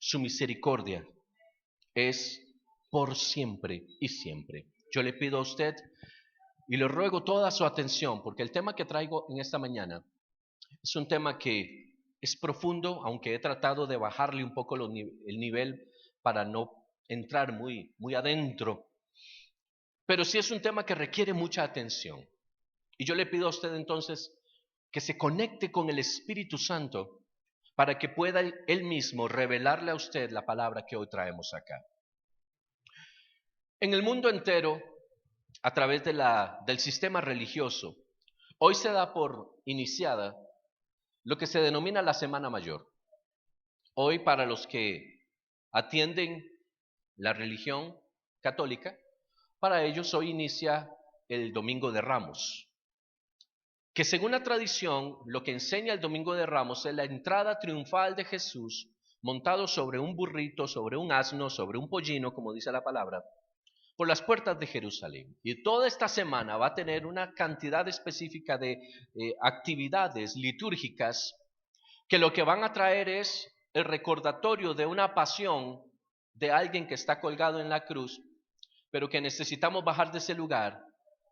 Su misericordia es por siempre y siempre. Yo le pido a usted y le ruego toda su atención, porque el tema que traigo en esta mañana es un tema que es profundo, aunque he tratado de bajarle un poco el nivel para no entrar muy adentro. Pero sí es un tema que requiere mucha atención. Y yo le pido a usted entonces que se conecte con el Espíritu Santo para que pueda Él mismo revelarle a usted la palabra que hoy traemos acá. En el mundo entero, a través del sistema religioso, hoy se da por iniciada lo que se denomina la Semana Mayor. Hoy, para los que atienden la religión católica, para ellos hoy inicia el Domingo de Ramos, que según la tradición, lo que enseña el Domingo de Ramos es la entrada triunfal de Jesús montado sobre un burrito, sobre un asno, sobre un pollino, como dice la palabra, por las puertas de Jerusalén. Y toda esta semana va a tener una cantidad específica de actividades litúrgicas que lo que van a traer es el recordatorio de una pasión de alguien que está colgado en la cruz, pero que necesitamos bajar de ese lugar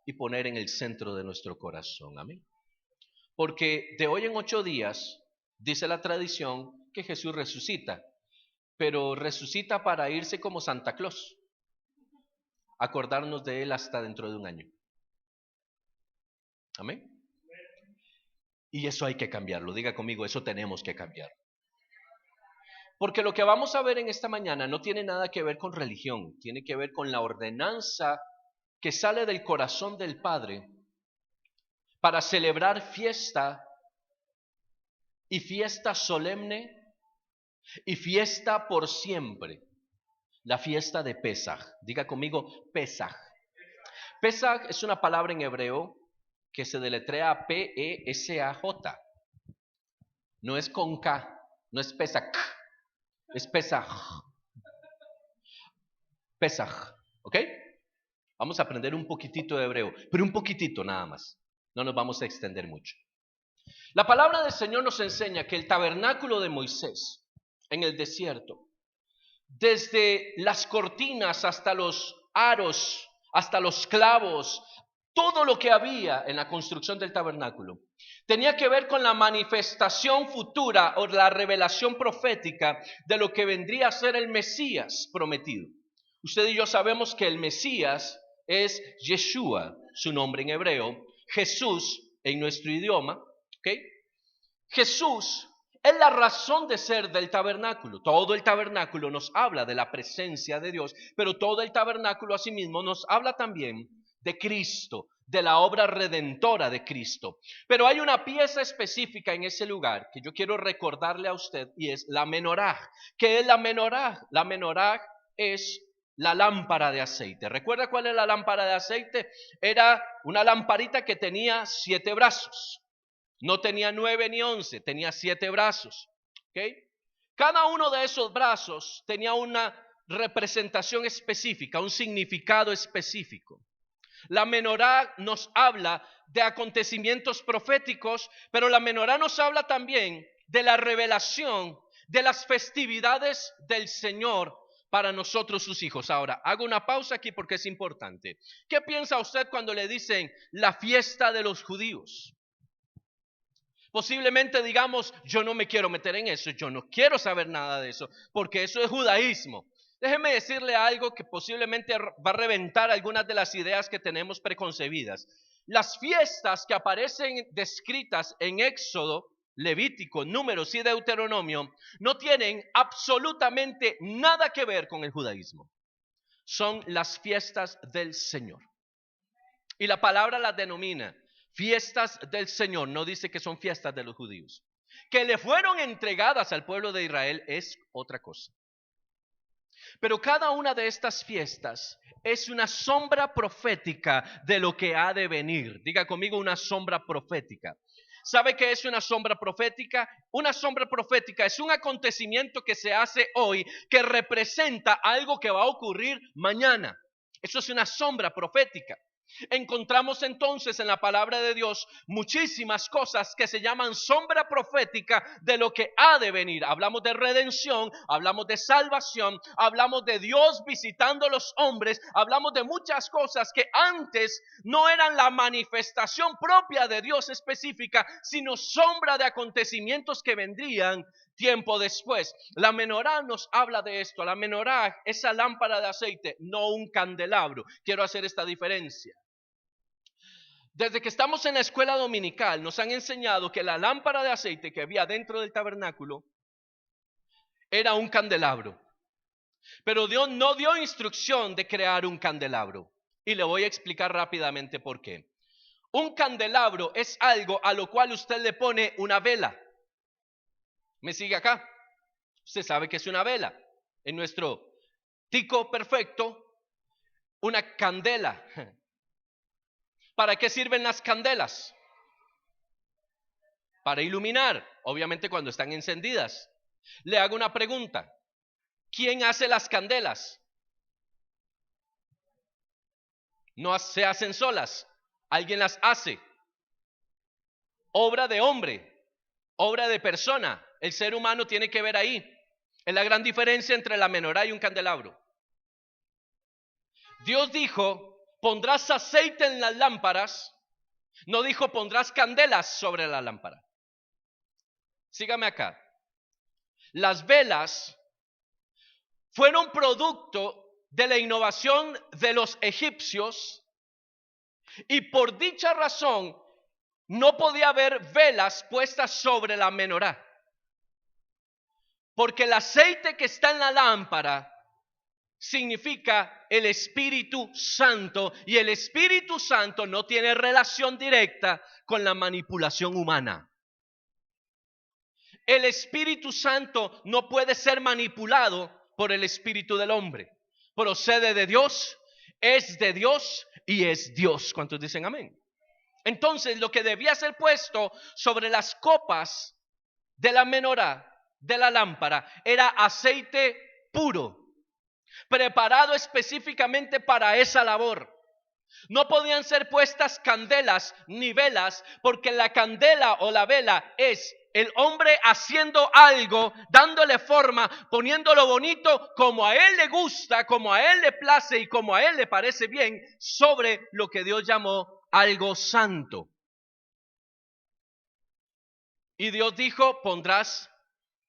y poner en el centro de nuestro corazón. Amén. Porque de hoy en 8 días, dice la tradición, que Jesús resucita, pero resucita para irse como Santa Claus, acordarnos de Él hasta dentro de un año. Amén. Y eso hay que cambiarlo, diga conmigo, eso tenemos que cambiar. Porque lo que vamos a ver en esta mañana no tiene nada que ver con religión, tiene que ver con la ordenanza que sale del corazón del Padre para celebrar fiesta y fiesta solemne y fiesta por siempre. La fiesta de Pesaj. Diga conmigo, Pesaj. Pesaj es una palabra en hebreo que se deletrea P-E-S-A-J. No es con K, no es Pesaj, es Pesaj. Pesaj, ¿ok? Vamos a aprender un poquitito de hebreo, pero un poquitito nada más. No nos vamos a extender mucho. La palabra del Señor nos enseña que el tabernáculo de Moisés en el desierto, desde las cortinas hasta los aros, hasta los clavos, todo lo que había en la construcción del tabernáculo, tenía que ver con la manifestación futura o la revelación profética de lo que vendría a ser el Mesías prometido. Usted y yo sabemos que el Mesías es Yeshua, su nombre en hebreo, Jesús en nuestro idioma, ¿ok? Jesús es la razón de ser del tabernáculo. Todo el tabernáculo nos habla de la presencia de Dios, pero todo el tabernáculo asimismo nos habla también de Cristo, de la obra redentora de Cristo. Pero hay una pieza específica en ese lugar que yo quiero recordarle a usted y es la menorá. ¿Qué es la menorá? La menorá es la lámpara de aceite. ¿Recuerda cuál es la lámpara de aceite? Era una lamparita que tenía 7 brazos. No tenía 9 ni 11, tenía 7 brazos. ¿Okay? Cada uno de esos brazos tenía una representación específica, un significado específico. La menorá nos habla de acontecimientos proféticos, pero la menorá nos habla también de la revelación de las festividades del Señor para nosotros sus hijos. Ahora, hago una pausa aquí porque es importante. ¿Qué piensa usted cuando le dicen la fiesta de los judíos? Posiblemente digamos, yo no me quiero meter en eso, yo no quiero saber nada de eso, porque eso es judaísmo. Déjeme decirle algo que posiblemente va a reventar algunas de las ideas que tenemos preconcebidas. Las fiestas que aparecen descritas en Éxodo, Levítico, Números y Deuteronomio no tienen absolutamente nada que ver con el judaísmo. Son las fiestas del Señor. Y la palabra las denomina fiestas del Señor, no dice que son fiestas de los judíos. Que le fueron entregadas al pueblo de Israel es otra cosa. Pero cada una de estas fiestas es una sombra profética de lo que ha de venir. Diga conmigo, una sombra profética. ¿Sabe qué es una sombra profética? Una sombra profética es un acontecimiento que se hace hoy que representa algo que va a ocurrir mañana. Eso es una sombra profética. Encontramos entonces en la palabra de Dios muchísimas cosas que se llaman sombra profética de lo que ha de venir. Hablamos de redención, hablamos de salvación, hablamos de Dios visitando a los hombres, hablamos de muchas cosas que antes no eran la manifestación propia de Dios específica, sino sombra de acontecimientos que vendrían tiempo después. La menorá nos habla de esto. La menorá, esa lámpara de aceite, no un candelabro. Quiero hacer esta diferencia. Desde que estamos en la escuela dominical nos han enseñado que la lámpara de aceite que había dentro del tabernáculo era un candelabro. Pero Dios no dio instrucción de crear un candelabro. Y le voy a explicar rápidamente por qué. Un candelabro es algo a lo cual usted le pone una vela. ¿Me sigue acá? Usted sabe que es una vela. En nuestro tico perfecto, una candela. ¿Para qué sirven las candelas? Para iluminar, obviamente cuando están encendidas. Le hago una pregunta. ¿Quién hace las candelas? No se hacen solas. Alguien las hace. Obra de hombre, obra de persona. El ser humano tiene que ver ahí. Es la gran diferencia entre la menorá y un candelabro. Dios dijo, pondrás aceite en las lámparas. No dijo, pondrás candelas sobre la lámpara. Sígame acá. Las velas fueron producto de la innovación de los egipcios y por dicha razón no podía haber velas puestas sobre la menorá. Porque el aceite que está en la lámpara significa el Espíritu Santo y el Espíritu Santo no tiene relación directa con la manipulación humana. El Espíritu Santo no puede ser manipulado por el espíritu del hombre. Procede de Dios, es de Dios y es Dios. ¿Cuántos dicen amén? Entonces, lo que debía ser puesto sobre las copas de la menorá, de la lámpara, era aceite puro, preparado específicamente para esa labor. No podían ser puestas candelas ni velas, porque la candela o la vela es el hombre haciendo algo, dándole forma, poniéndolo bonito como a él le gusta, como a él le place y como a él le parece bien, sobre lo que Dios llamó algo santo. Y Dios dijo, pondrás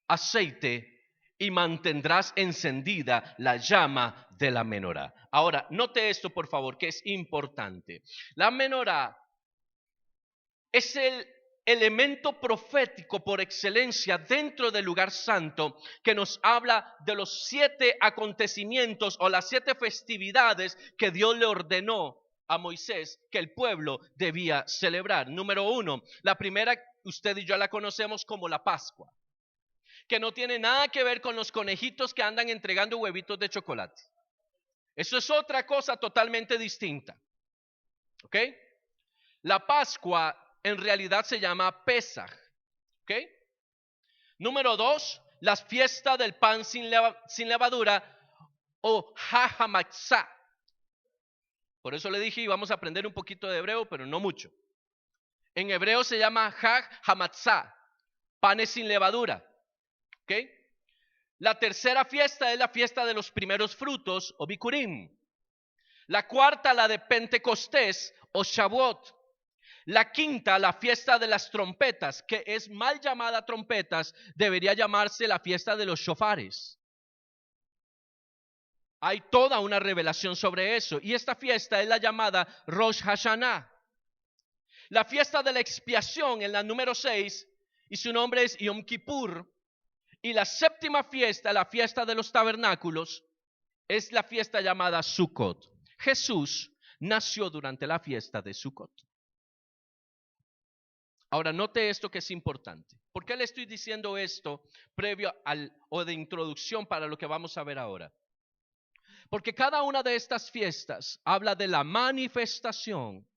aceite y mantendrás encendida la llama de la menorá. Ahora, note esto por favor, que es importante. La menorá es el elemento profético por excelencia dentro del lugar santo que nos habla de los 7 acontecimientos o las 7 festividades que Dios le ordenó a Moisés que el pueblo debía celebrar. Número 1, la primera usted y yo la conocemos como la Pascua, que no tiene nada que ver con los conejitos que andan entregando huevitos de chocolate. Eso es otra cosa totalmente distinta. ¿Ok? La Pascua en realidad se llama Pesaj. ¿Ok? Número 2, las fiestas del pan sin levadura o Hamatzah. Por eso le dije, íbamos a aprender un poquito de hebreo, pero no mucho. En hebreo se llama Hamatzah, panes sin levadura. ¿Ok? La tercera fiesta es la fiesta de los primeros frutos o Bikurim. La cuarta, la de Pentecostés o Shavuot. La quinta, la fiesta de las trompetas, que es mal llamada trompetas, debería llamarse la fiesta de los shofares. Hay toda una revelación sobre eso. Y esta fiesta es la llamada Rosh Hashanah. La fiesta de la expiación en la número 6, y su nombre es Yom Kippur. Y la séptima fiesta, la fiesta de los tabernáculos, es la fiesta llamada Sukkot. Jesús nació durante la fiesta de Sukkot. Ahora note esto que es importante. ¿Por qué le estoy diciendo esto previo o de introducción para lo que vamos a ver ahora? Porque cada una de estas fiestas habla de la manifestación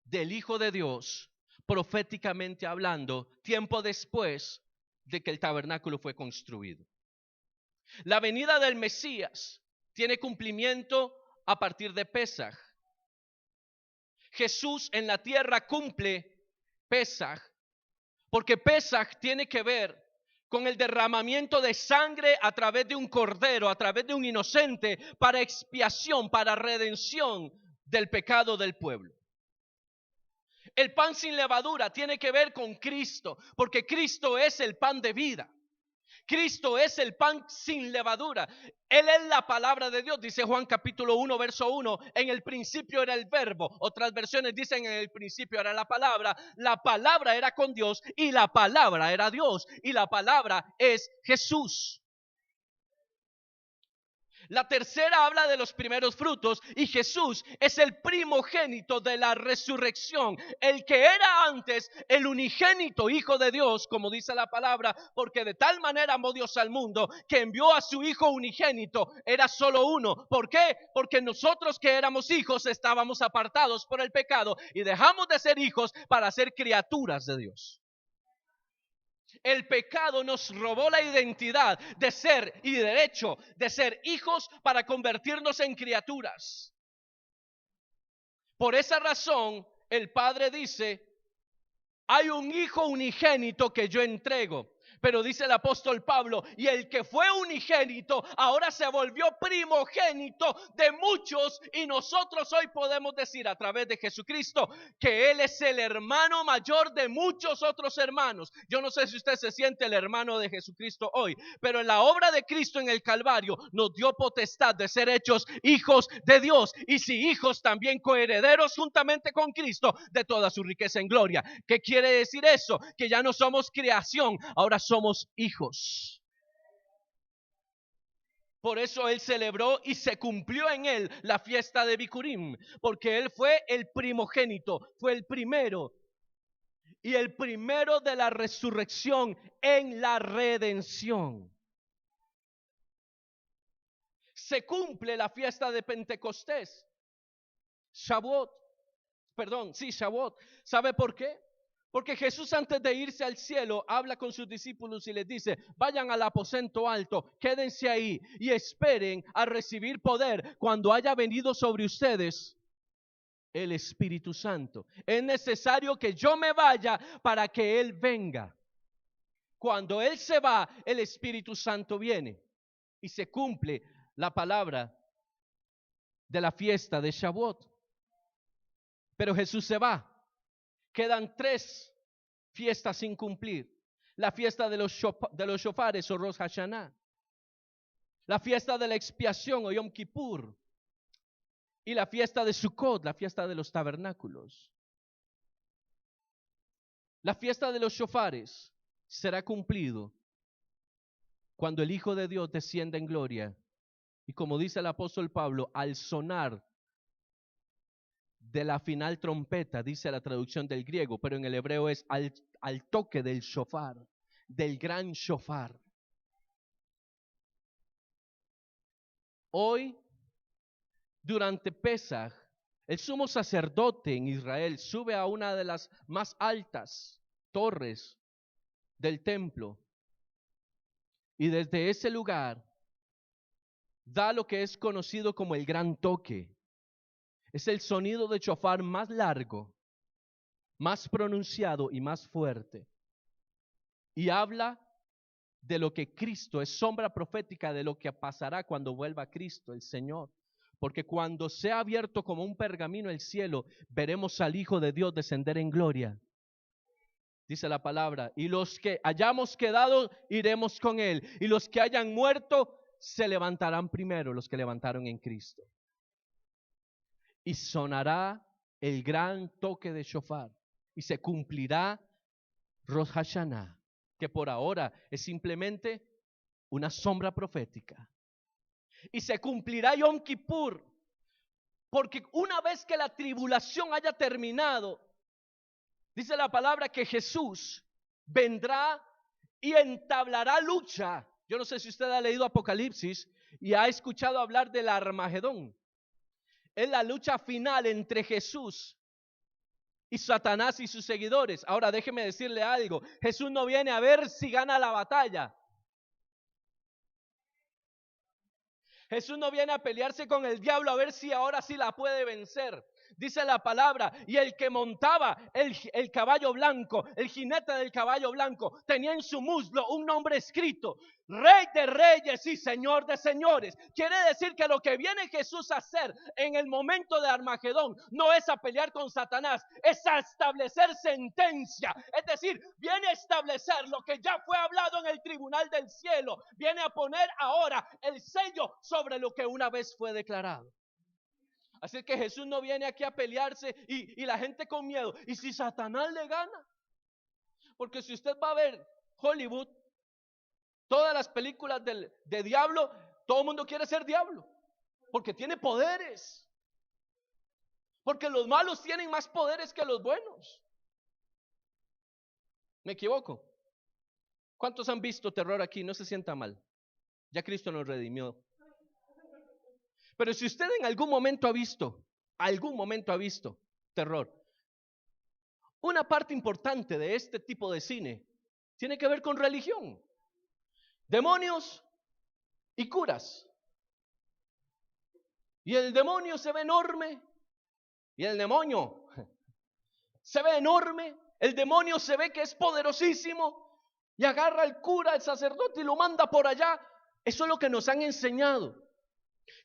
del Hijo de Dios, proféticamente hablando, tiempo después de que el tabernáculo fue construido. La venida del Mesías tiene cumplimiento a partir de Pesaj. Jesús en la tierra cumple Pesaj, porque Pesaj tiene que ver con el derramamiento de sangre a través de un cordero, a través de un inocente, para expiación, para redención del pecado del pueblo. El pan sin levadura tiene que ver con Cristo, porque Cristo es el pan de vida. Cristo es el pan sin levadura. Él es la palabra de Dios, dice Juan capítulo 1, verso 1. En el principio era el verbo. Otras versiones dicen en el principio era la palabra. La palabra era con Dios y la palabra era Dios. Y la palabra es Jesús. La tercera habla de los primeros frutos y Jesús es el primogénito de la resurrección, el que era antes el unigénito Hijo de Dios, como dice la palabra, porque de tal manera amó Dios al mundo que envió a su Hijo unigénito, era solo uno. ¿Por qué? Porque nosotros que éramos hijos estábamos apartados por el pecado y dejamos de ser hijos para ser criaturas de Dios. El pecado nos robó la identidad de ser y derecho de ser hijos para convertirnos en criaturas. Por esa razón, el Padre dice, hay un Hijo unigénito que yo entrego. Pero dice el apóstol Pablo, y el que fue unigénito ahora se volvió primogénito de muchos, y nosotros hoy podemos decir a través de Jesucristo que Él es el hermano mayor de muchos otros hermanos. Yo no sé si usted se siente el hermano de Jesucristo hoy, pero en la obra de Cristo en el Calvario nos dio potestad de ser hechos hijos de Dios, y si hijos también coherederos juntamente con Cristo de toda su riqueza en gloria. ¿Qué quiere decir eso? Que ya no somos creación, ahora somos hijos. Por eso Él celebró y se cumplió en Él la fiesta de Bikurim, porque Él fue el primogénito, fue el primero y el primero de la resurrección en la redención. Se cumple la fiesta de Pentecostés, Shavuot. ¿Sabe por qué? Porque Jesús, antes de irse al cielo, habla con sus discípulos y les dice, vayan al aposento alto, quédense ahí y esperen a recibir poder cuando haya venido sobre ustedes el Espíritu Santo. Es necesario que yo me vaya para que Él venga. Cuando Él se va, el Espíritu Santo viene y se cumple la palabra de la fiesta de Shavuot. Pero Jesús se va. Quedan 3 fiestas sin cumplir. La fiesta de los shofares o Rosh Hashanah. La fiesta de la expiación o Yom Kippur. Y la fiesta de Sukkot, la fiesta de los tabernáculos. La fiesta de los shofares será cumplido cuando el Hijo de Dios descienda en gloria. Y como dice el apóstol Pablo, al sonar de la final trompeta, dice la traducción del griego, pero en el hebreo es al toque del shofar, del gran shofar. Hoy, durante Pesaj, el sumo sacerdote en Israel sube a una de las más altas torres del templo y desde ese lugar da lo que es conocido como el gran toque. Es el sonido de shofar más largo, más pronunciado y más fuerte. Y habla de lo que Cristo, es sombra profética de lo que pasará cuando vuelva Cristo, el Señor. Porque cuando sea abierto como un pergamino el cielo, veremos al Hijo de Dios descender en gloria. Dice la palabra, y los que hayamos quedado, iremos con Él. Y los que hayan muerto, se levantarán primero, los que levantaron en Cristo. Y sonará el gran toque de shofar y se cumplirá Rosh Hashanah, que por ahora es simplemente una sombra profética. Y se cumplirá Yom Kippur, porque una vez que la tribulación haya terminado, dice la palabra que Jesús vendrá y entablará lucha. Yo no sé si usted ha leído Apocalipsis y ha escuchado hablar del Armagedón. Es la lucha final entre Jesús y Satanás y sus seguidores. Ahora déjeme decirle algo. Jesús no viene a ver si gana la batalla. Jesús no viene a pelearse con el diablo a ver si ahora sí la puede vencer. dice la palabra, y el que montaba el caballo blanco, el jinete del caballo blanco, tenía en su muslo un nombre escrito: Rey de Reyes y Señor de Señores. Quiere decir que lo que viene Jesús a hacer en el momento de Armagedón no es a pelear con Satanás, es a establecer sentencia. Es decir, viene a establecer lo que ya fue hablado en el tribunal del cielo. Viene a poner ahora el sello sobre lo que una vez fue declarado. Así que Jesús no viene aquí a pelearse y la gente con miedo. ¿Y si Satanás le gana? Porque si usted va a ver Hollywood, todas las películas de diablo, todo el mundo quiere ser diablo, porque tiene poderes. Porque los malos tienen más poderes que los buenos. ¿Me equivoco? ¿Cuántos han visto terror aquí? No se sienta mal. Ya Cristo nos redimió. Pero si usted en algún momento ha visto terror, una parte importante de este tipo de cine tiene que ver con religión, demonios y curas. Y el demonio se ve enorme. Y el demonio se ve enorme. El demonio se ve que es poderosísimo. Y agarra al cura, el sacerdote, y lo manda por allá. Eso es lo que nos han enseñado.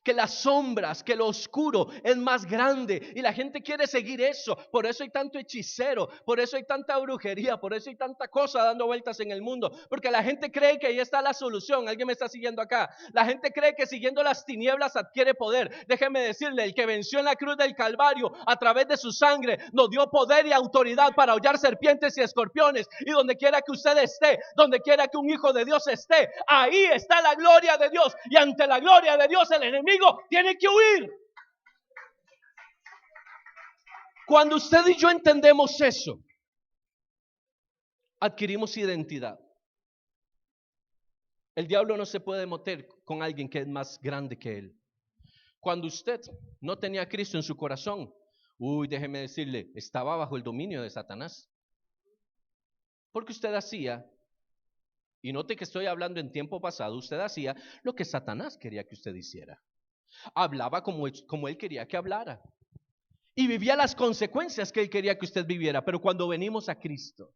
Que las sombras, que lo oscuro es más grande, y la gente quiere seguir eso. Por eso hay tanto hechicero, por eso hay tanta brujería, por eso hay tanta cosa dando vueltas en el mundo, porque la gente cree que ahí está la solución. ¿Alguien me está siguiendo acá? La gente cree que siguiendo las tinieblas adquiere poder. Déjeme decirle, el que venció en la cruz del Calvario a través de su sangre nos dio poder y autoridad para hollar serpientes y escorpiones. Y donde quiera que usted esté, donde quiera que un hijo de Dios esté, ahí está la gloria de Dios, y ante la gloria de Dios el enemigo tiene que huir. Cuando usted y yo entendemos eso, adquirimos identidad. El diablo no se puede meter con alguien que es más grande que él. Cuando usted no tenía a Cristo en su corazón, déjeme decirle, estaba bajo el dominio de Satanás. Porque usted hacía, y note que estoy hablando en tiempo pasado, usted hacía lo que Satanás quería que usted hiciera. Hablaba como él quería que hablara. Y vivía las consecuencias que él quería que usted viviera. Pero cuando venimos a Cristo,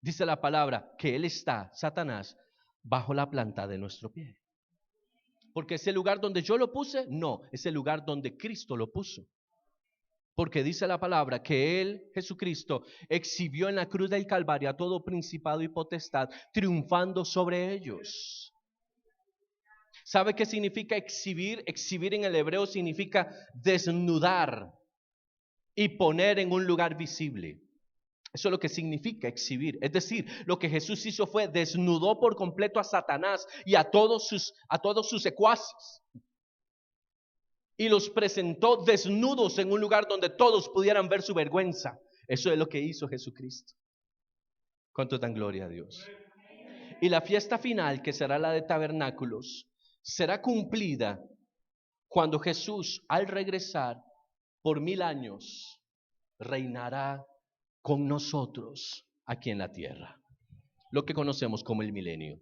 dice la palabra que él está, Satanás, bajo la planta de nuestro pie. Porque ese lugar donde yo lo puse, no, es el lugar donde Cristo lo puso. Porque dice la palabra que él, Jesucristo, exhibió en la cruz del Calvario a todo principado y potestad, triunfando sobre ellos. ¿Sabe qué significa exhibir? Exhibir en el hebreo significa desnudar y poner en un lugar visible. Eso es lo que significa exhibir. Es decir, lo que Jesús hizo fue desnudó por completo a Satanás y a todos sus secuaces. Y los presentó desnudos en un lugar donde todos pudieran ver su vergüenza. Eso es lo que hizo Jesucristo. ¿Cuánto dan gloria a Dios? Y la fiesta final, que será la de tabernáculos, será cumplida cuando Jesús, al regresar por 1000 años, reinará con nosotros aquí en la tierra, lo que conocemos como el milenio.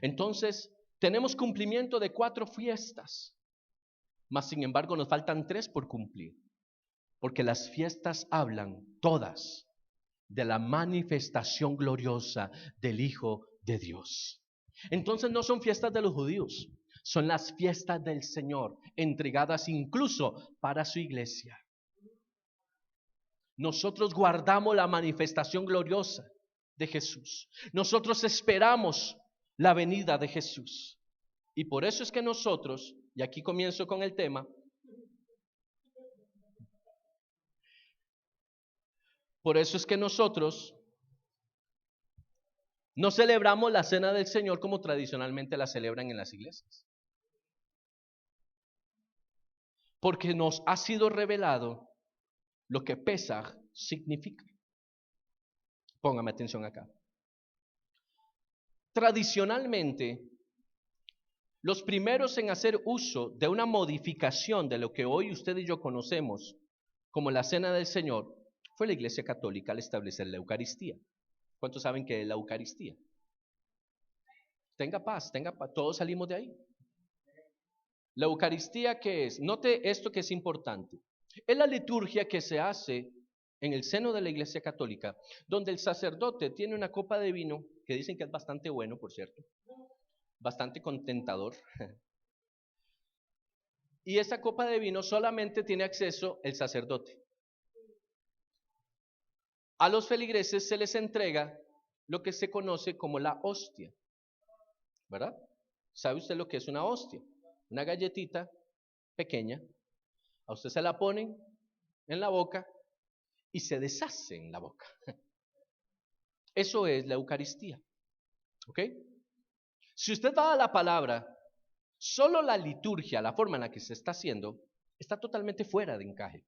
Entonces, tenemos cumplimiento de 4 fiestas, mas sin embargo nos faltan 3 por cumplir, porque las fiestas hablan todas de la manifestación gloriosa del Hijo de Dios. Entonces no son fiestas de los judíos, son las fiestas del Señor, entregadas incluso para su iglesia. Nosotros guardamos la manifestación gloriosa de Jesús. Nosotros esperamos la venida de Jesús. Y por eso es que nosotros, y aquí comienzo con el tema, por eso es que nosotros no celebramos la cena del Señor como tradicionalmente la celebran en las iglesias. Porque nos ha sido revelado lo que Pesaj significa. Póngame atención acá. Tradicionalmente, los primeros en hacer uso de una modificación de lo que hoy usted y yo conocemos como la cena del Señor fue la Iglesia Católica al establecer la Eucaristía. ¿Cuántos saben qué es la Eucaristía? Tenga paz, todos salimos de ahí. La Eucaristía, ¿qué es? Note esto que es importante. Es la liturgia que se hace en el seno de la Iglesia Católica, donde el sacerdote tiene una copa de vino, que dicen que es bastante bueno, por cierto, bastante contentador. Y esa copa de vino solamente tiene acceso el sacerdote. A los feligreses se les entrega lo que se conoce como la hostia, ¿verdad? ¿Sabe usted lo que es una hostia? Una galletita pequeña, a usted se la ponen en la boca y se deshace en la boca. Eso es la Eucaristía, ¿ok? Si usted va a la palabra, solo la liturgia, la forma en la que se está haciendo, está totalmente fuera de encaje.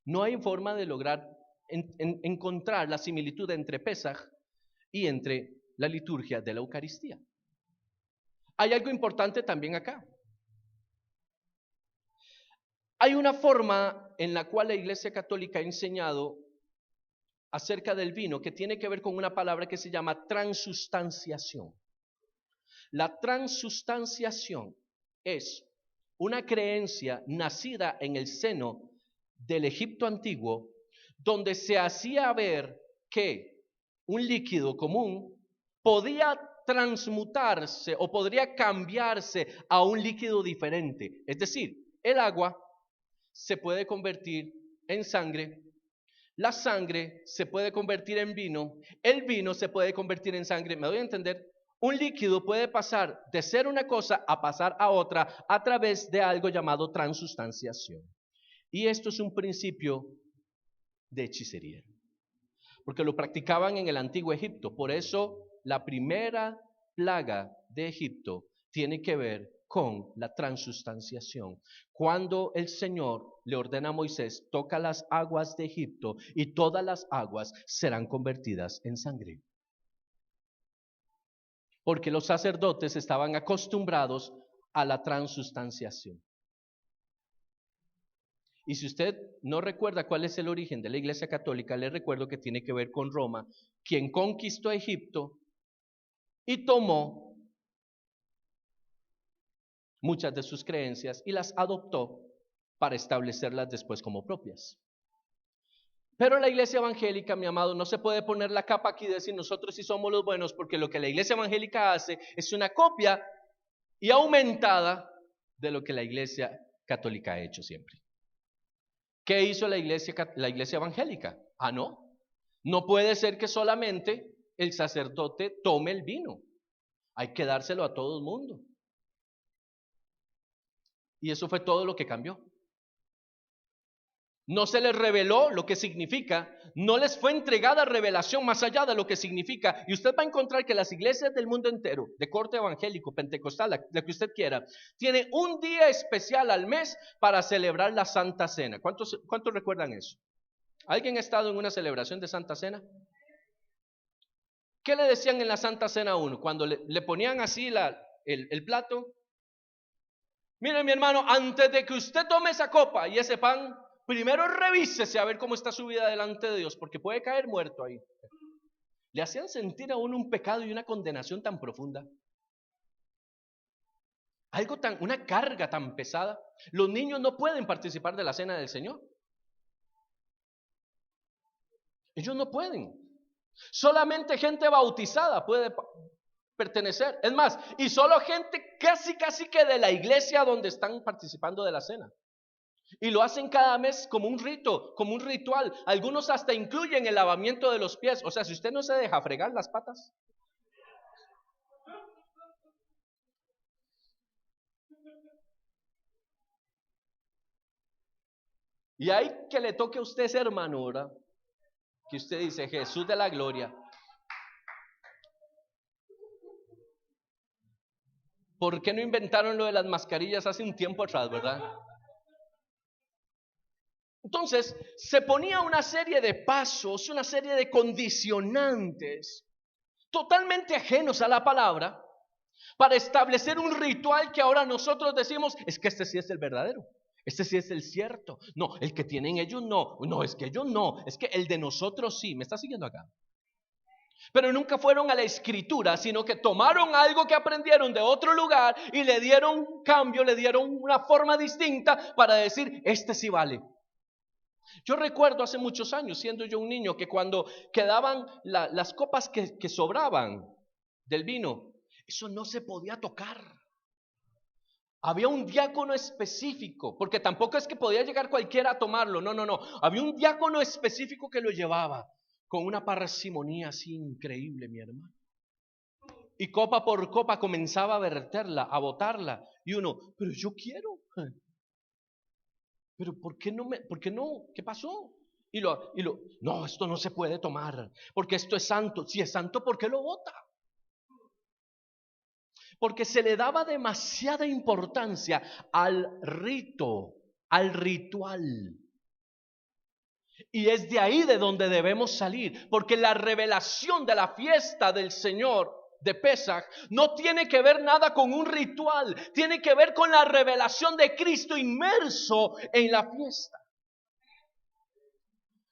No hay forma de lograr encontrar la similitud entre Pesaj y entre la liturgia de la Eucaristía. Hay algo importante también acá. Hay una forma en la cual la Iglesia Católica ha enseñado acerca del vino que tiene que ver con una palabra que se llama transustanciación. La transustanciación es una creencia nacida en el seno del Egipto antiguo, donde se hacía ver que un líquido común podía transmutarse o podría cambiarse a un líquido diferente. Es decir, el agua se puede convertir en sangre, la sangre se puede convertir en vino, el vino se puede convertir en sangre. ¿Me doy a entender? Un líquido puede pasar de ser una cosa a pasar a otra a través de algo llamado transustanciación. Y esto es un principio de hechicería, porque lo practicaban en el antiguo Egipto. Por eso la primera plaga de Egipto tiene que ver con la transustanciación. Cuando el Señor le ordena a Moisés, toca las aguas de Egipto y todas las aguas serán convertidas en sangre. Porque los sacerdotes estaban acostumbrados a la transustanciación. Y si usted no recuerda cuál es el origen de la Iglesia Católica, le recuerdo que tiene que ver con Roma, quien conquistó Egipto y tomó muchas de sus creencias y las adoptó para establecerlas después como propias. Pero la iglesia evangélica, mi amado, no se puede poner la capa aquí y decir nosotros sí somos los buenos, porque lo que la iglesia evangélica hace es una copia y aumentada de lo que la iglesia católica ha hecho siempre. ¿Qué hizo la iglesia evangélica? No puede ser que solamente el sacerdote tome el vino. Hay que dárselo a todo el mundo. Y eso fue todo lo que cambió. No se les reveló lo que significa, no les fue entregada revelación más allá de lo que significa. Y usted va a encontrar que las iglesias del mundo entero, de corte evangélico, pentecostal, la que usted quiera, tiene un día especial al mes para celebrar la Santa Cena. ¿Cuántos recuerdan eso? ¿Alguien ha estado en una celebración de Santa Cena? ¿Qué le decían en la Santa Cena a uno? Cuando le ponían así el plato. Mire, mi hermano, antes de que usted tome esa copa y ese pan, primero revísese a ver cómo está su vida delante de Dios, porque puede caer muerto ahí. Le hacían sentir a uno un pecado y una condenación tan profunda. Una carga tan pesada. Los niños no pueden participar de la cena del Señor. Ellos no pueden. Solamente gente bautizada puede pertenecer. Es más, y solo gente casi que de la iglesia donde están participando de la cena. Y lo hacen cada mes como un rito, como un ritual. Algunos hasta incluyen el lavamiento de los pies. O sea, si usted no se deja fregar las patas. Y hay que le toque a usted esa hermanura, que usted dice, Jesús de la gloria. ¿Por qué no inventaron lo de las mascarillas hace un tiempo atrás, verdad? Entonces, se ponía una serie de pasos, una serie de condicionantes totalmente ajenos a la palabra para establecer un ritual que ahora nosotros decimos, es que este sí es el verdadero, este sí es el cierto. No, el que tienen ellos no, es que ellos no, es que el de nosotros sí. ¿Me está siguiendo acá? Pero nunca fueron a la escritura, sino que tomaron algo que aprendieron de otro lugar y le dieron un cambio, le dieron una forma distinta para decir, este sí vale. Yo recuerdo hace muchos años, siendo yo un niño, que cuando quedaban las copas que sobraban del vino, eso no se podía tocar. Había un diácono específico, porque tampoco es que podía llegar cualquiera a tomarlo, no. Había un diácono específico que lo llevaba con una parsimonía así increíble, mi hermano. Y copa por copa comenzaba a verterla, a botarla. Y uno, pero yo quiero. Pero ¿por qué no? ¿Qué pasó? No, esto no se puede tomar, porque esto es santo. Si es santo, ¿por qué lo bota? Porque se le daba demasiada importancia al rito, al ritual. Y es de ahí de donde debemos salir, porque la revelación de la fiesta del Señor de Pesaj no tiene que ver nada con un ritual, tiene que ver con la revelación de Cristo inmerso en la fiesta.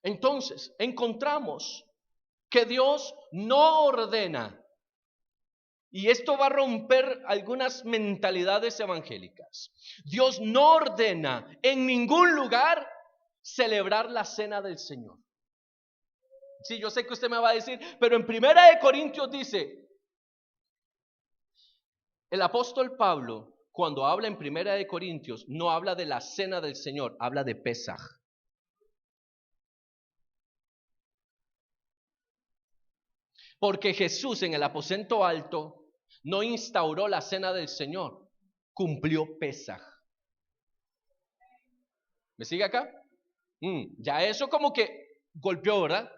Entonces, encontramos que Dios no ordena, y esto va a romper algunas mentalidades evangélicas. Dios no ordena en ningún lugar celebrar la cena del Señor. Sí, yo sé que usted me va a decir, pero en 1 Corintios dice, el apóstol Pablo, cuando habla en 1 Corintios, no habla de la cena del Señor, habla de Pesaj. Porque Jesús en el aposento alto no instauró la cena del Señor, cumplió Pesaj. ¿Me sigue acá? Ya eso como que golpeó, ¿verdad?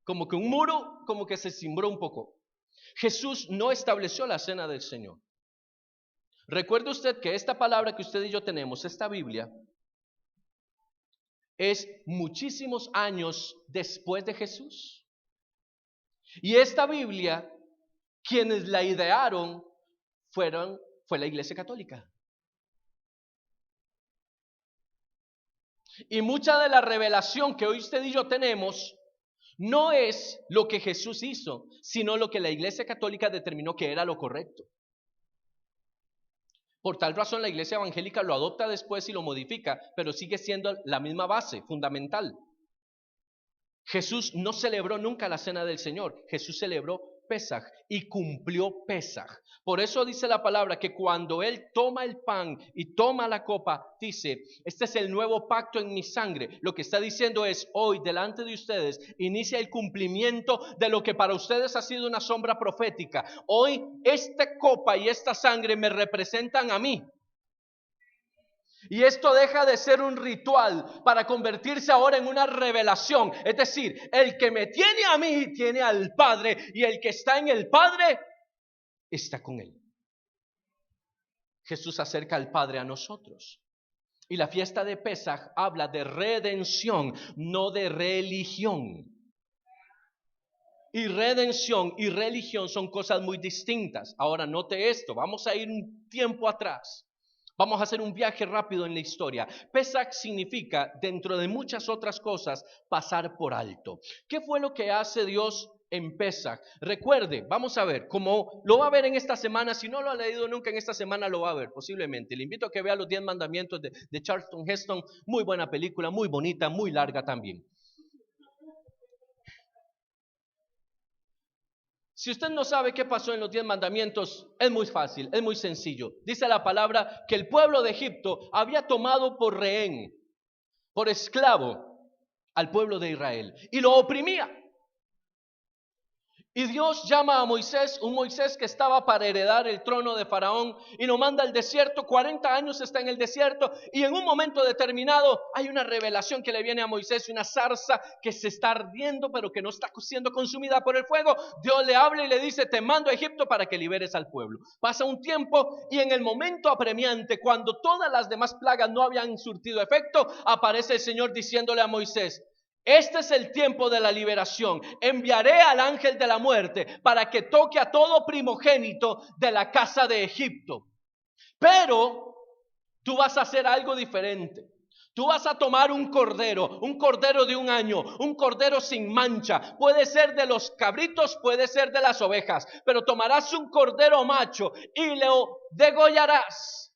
Como que un muro, como que se cimbró un poco. Jesús no estableció la cena del Señor. Recuerde usted que esta palabra que usted y yo tenemos, esta Biblia, es muchísimos años después de Jesús. Y esta Biblia, quienes la idearon fue la Iglesia Católica. Y mucha de la revelación que hoy usted y yo tenemos no es lo que Jesús hizo, sino lo que la Iglesia Católica determinó que era lo correcto. Por tal razón la Iglesia Evangélica lo adopta después y lo modifica, pero sigue siendo la misma base fundamental. Jesús no celebró nunca la cena del Señor, Jesús celebró Pesaj y cumplió Pesaj. Por eso dice la palabra que cuando Él toma el pan y toma la copa, dice, este es el nuevo pacto en mi sangre. Lo que está diciendo es, hoy delante de ustedes inicia el cumplimiento de lo que para ustedes ha sido una sombra profética. Hoy esta copa y esta sangre me representan a mí. Y esto deja de ser un ritual para convertirse ahora en una revelación. Es decir, el que me tiene a mí tiene al Padre, y el que está en el Padre está con Él. Jesús acerca al Padre a nosotros. Y la fiesta de Pesaj habla de redención, no de religión. Y redención y religión son cosas muy distintas. Ahora note esto, vamos a ir un tiempo atrás. Vamos a hacer un viaje rápido en la historia. Pesaj significa, dentro de muchas otras cosas, pasar por alto. ¿Qué fue lo que hace Dios en Pesaj? Recuerde, vamos a ver, como lo va a ver en esta semana, si no lo ha leído nunca en esta semana lo va a ver posiblemente. Le invito a que vea los 10 mandamientos de Charlton Heston, muy buena película, muy bonita, muy larga también. Si usted no sabe qué pasó en los 10 mandamientos, es muy fácil, es muy sencillo. Dice la palabra que el pueblo de Egipto había tomado por rehén, por esclavo, al pueblo de Israel y lo oprimía. Y Dios llama a Moisés, un Moisés que estaba para heredar el trono de Faraón, y lo manda al desierto. 40 años está en el desierto, y en un momento determinado hay una revelación que le viene a Moisés, una zarza que se está ardiendo pero que no está siendo consumida por el fuego. Dios le habla y le dice, te mando a Egipto para que liberes al pueblo. Pasa un tiempo y en el momento apremiante, cuando todas las demás plagas no habían surtido efecto, aparece el Señor diciéndole a Moisés, este es el tiempo de la liberación. Enviaré al ángel de la muerte para que toque a todo primogénito de la casa de Egipto. Pero tú vas a hacer algo diferente. Tú vas a tomar un cordero de un año, un cordero sin mancha. Puede ser de los cabritos, puede ser de las ovejas, pero tomarás un cordero macho y lo degollarás.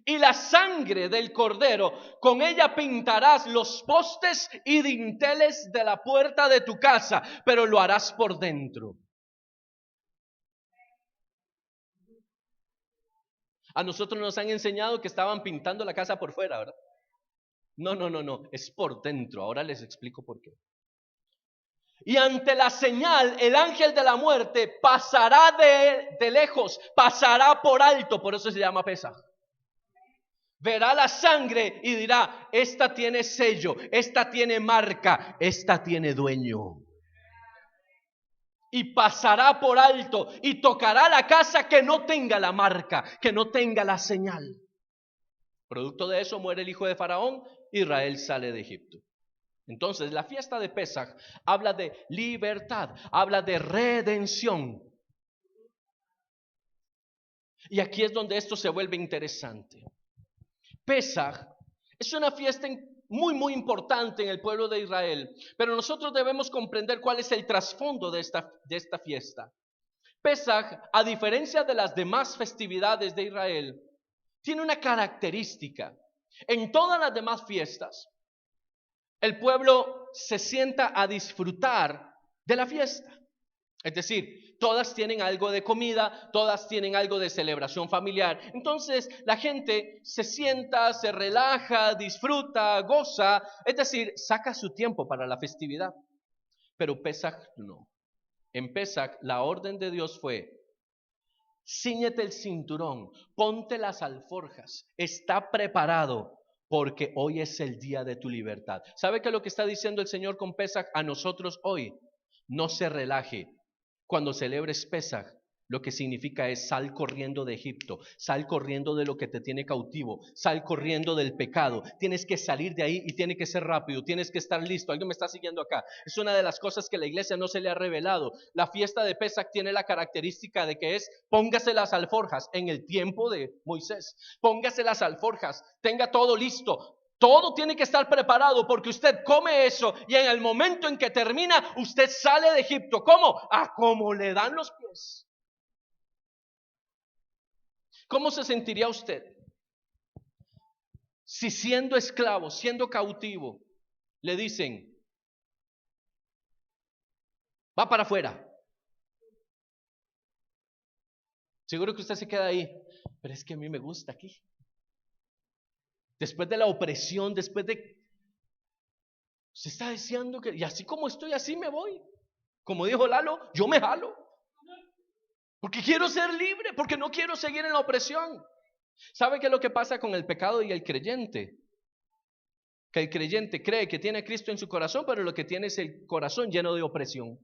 Y la sangre del cordero, con ella pintarás los postes y dinteles de la puerta de tu casa, pero lo harás por dentro. A nosotros nos han enseñado que estaban pintando la casa por fuera, ¿verdad? No, es por dentro. Ahora les explico por qué. Y ante la señal, el ángel de la muerte pasará de lejos, pasará por alto, por eso se llama Pesaj. Verá la sangre y dirá, esta tiene sello, esta tiene marca, esta tiene dueño. Y pasará por alto y tocará la casa que no tenga la marca, que no tenga la señal. Producto de eso muere el hijo de Faraón, Israel sale de Egipto. Entonces la fiesta de Pesaj habla de libertad, habla de redención. Y aquí es donde esto se vuelve interesante. Pesaj es una fiesta muy importante en el pueblo de Israel, pero nosotros debemos comprender cuál es el trasfondo de esta fiesta. Pesaj, a diferencia de las demás festividades de Israel, tiene una característica. En todas las demás fiestas, el pueblo se sienta a disfrutar de la fiesta. Es decir, todas tienen algo de comida, todas tienen algo de celebración familiar. Entonces la gente se sienta, se relaja, disfruta, goza, es decir, saca su tiempo para la festividad. Pero Pesaj no. En Pesaj la orden de Dios fue: cíñete el cinturón, ponte las alforjas, está preparado, porque hoy es el día de tu libertad. ¿Sabe qué es lo que está diciendo el Señor con Pesaj a nosotros hoy? No se relaje. Cuando celebres Pesaj, lo que significa es: sal corriendo de Egipto, sal corriendo de lo que te tiene cautivo, sal corriendo del pecado. Tienes que salir de ahí y tiene que ser rápido, tienes que estar listo. ¿Alguien me está siguiendo acá? Es una de las cosas que la iglesia no se le ha revelado. La fiesta de Pesaj tiene la característica de que es: póngase las alforjas. En el tiempo de Moisés, póngase las alforjas, tenga todo listo. Todo tiene que estar preparado, porque usted come eso y en el momento en que termina, usted sale de Egipto. ¿Cómo? A como le dan los pies. ¿Cómo se sentiría usted si, siendo esclavo, siendo cautivo, le dicen: va para afuera? Seguro que usted se queda ahí. Pero es que a mí me gusta aquí. Después de la opresión, después de... se está diciendo que, y así como estoy, así me voy. Como dijo Lalo, yo me jalo. Porque quiero ser libre, porque no quiero seguir en la opresión. ¿Sabe qué es lo que pasa con el pecado y el creyente? Que el creyente cree que tiene a Cristo en su corazón, pero lo que tiene es el corazón lleno de opresión.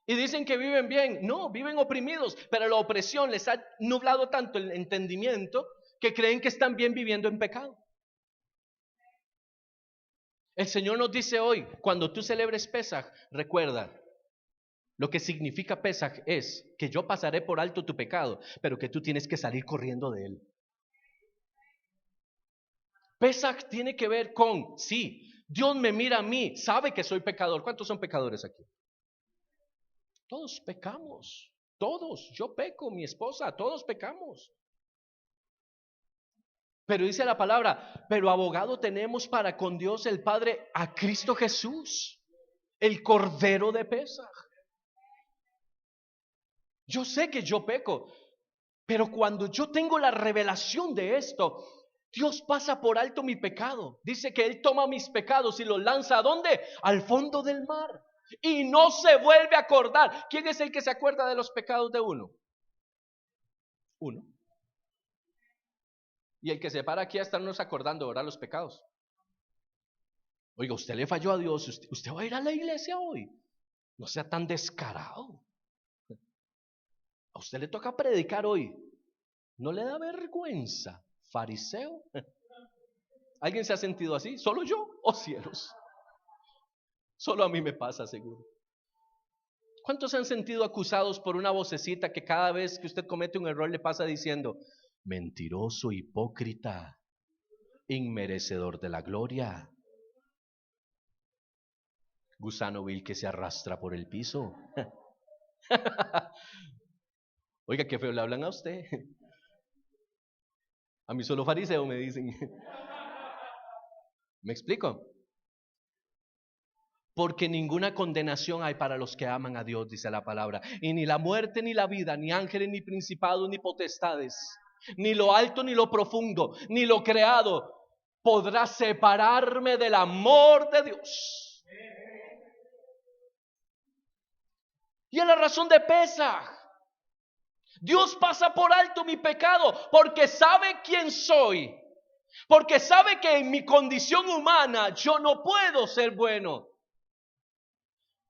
Y dicen que viven bien. No, viven oprimidos, pero la opresión les ha nublado tanto el entendimiento que creen que están bien viviendo en pecado. El Señor nos dice hoy: cuando tú celebres Pesaj, recuerda, lo que significa Pesaj es que yo pasaré por alto tu pecado, pero que tú tienes que salir corriendo de él. Pesaj tiene que ver con, sí, Dios me mira a mí, sabe que soy pecador. ¿Cuántos son pecadores aquí? Todos pecamos, todos. Yo peco, mi esposa, todos pecamos. Pero dice la palabra: pero abogado tenemos para con Dios el Padre, a Cristo Jesús, el Cordero de Pesaj. Yo sé que yo peco, pero cuando yo tengo la revelación de esto, Dios pasa por alto mi pecado. Dice que Él toma mis pecados y los lanza ¿a dónde? Al fondo del mar. Y no se vuelve a acordar. ¿Quién es el que se acuerda de los pecados de uno? Uno. Y el que se para aquí a estarnos acordando ahora los pecados. Oiga, usted le falló a Dios. Usted va a ir a la iglesia hoy. No sea tan descarado. A usted le toca predicar hoy. ¿No le da vergüenza, fariseo? ¿Alguien se ha sentido así? ¿Solo yo? ¿Oh cielos? Solo a mí me pasa, seguro. ¿Cuántos se han sentido acusados por una vocecita que cada vez que usted comete un error le pasa diciendo: mentiroso, hipócrita? inmerecedor de la gloria. Gusano vil que se arrastra por el piso. Oiga, qué feo le hablan a usted. A mí solo fariseo me dicen. ¿Me explico? Porque ninguna condenación hay para los que aman a Dios, dice la palabra. Y ni la muerte, ni la vida, ni ángeles, ni principados, ni potestades, ni lo alto, ni lo profundo, ni lo creado, podrá separarme del amor de Dios. Y es la razón de Pesaj. Dios pasa por alto mi pecado porque sabe quién soy. Porque sabe que en mi condición humana yo no puedo ser bueno.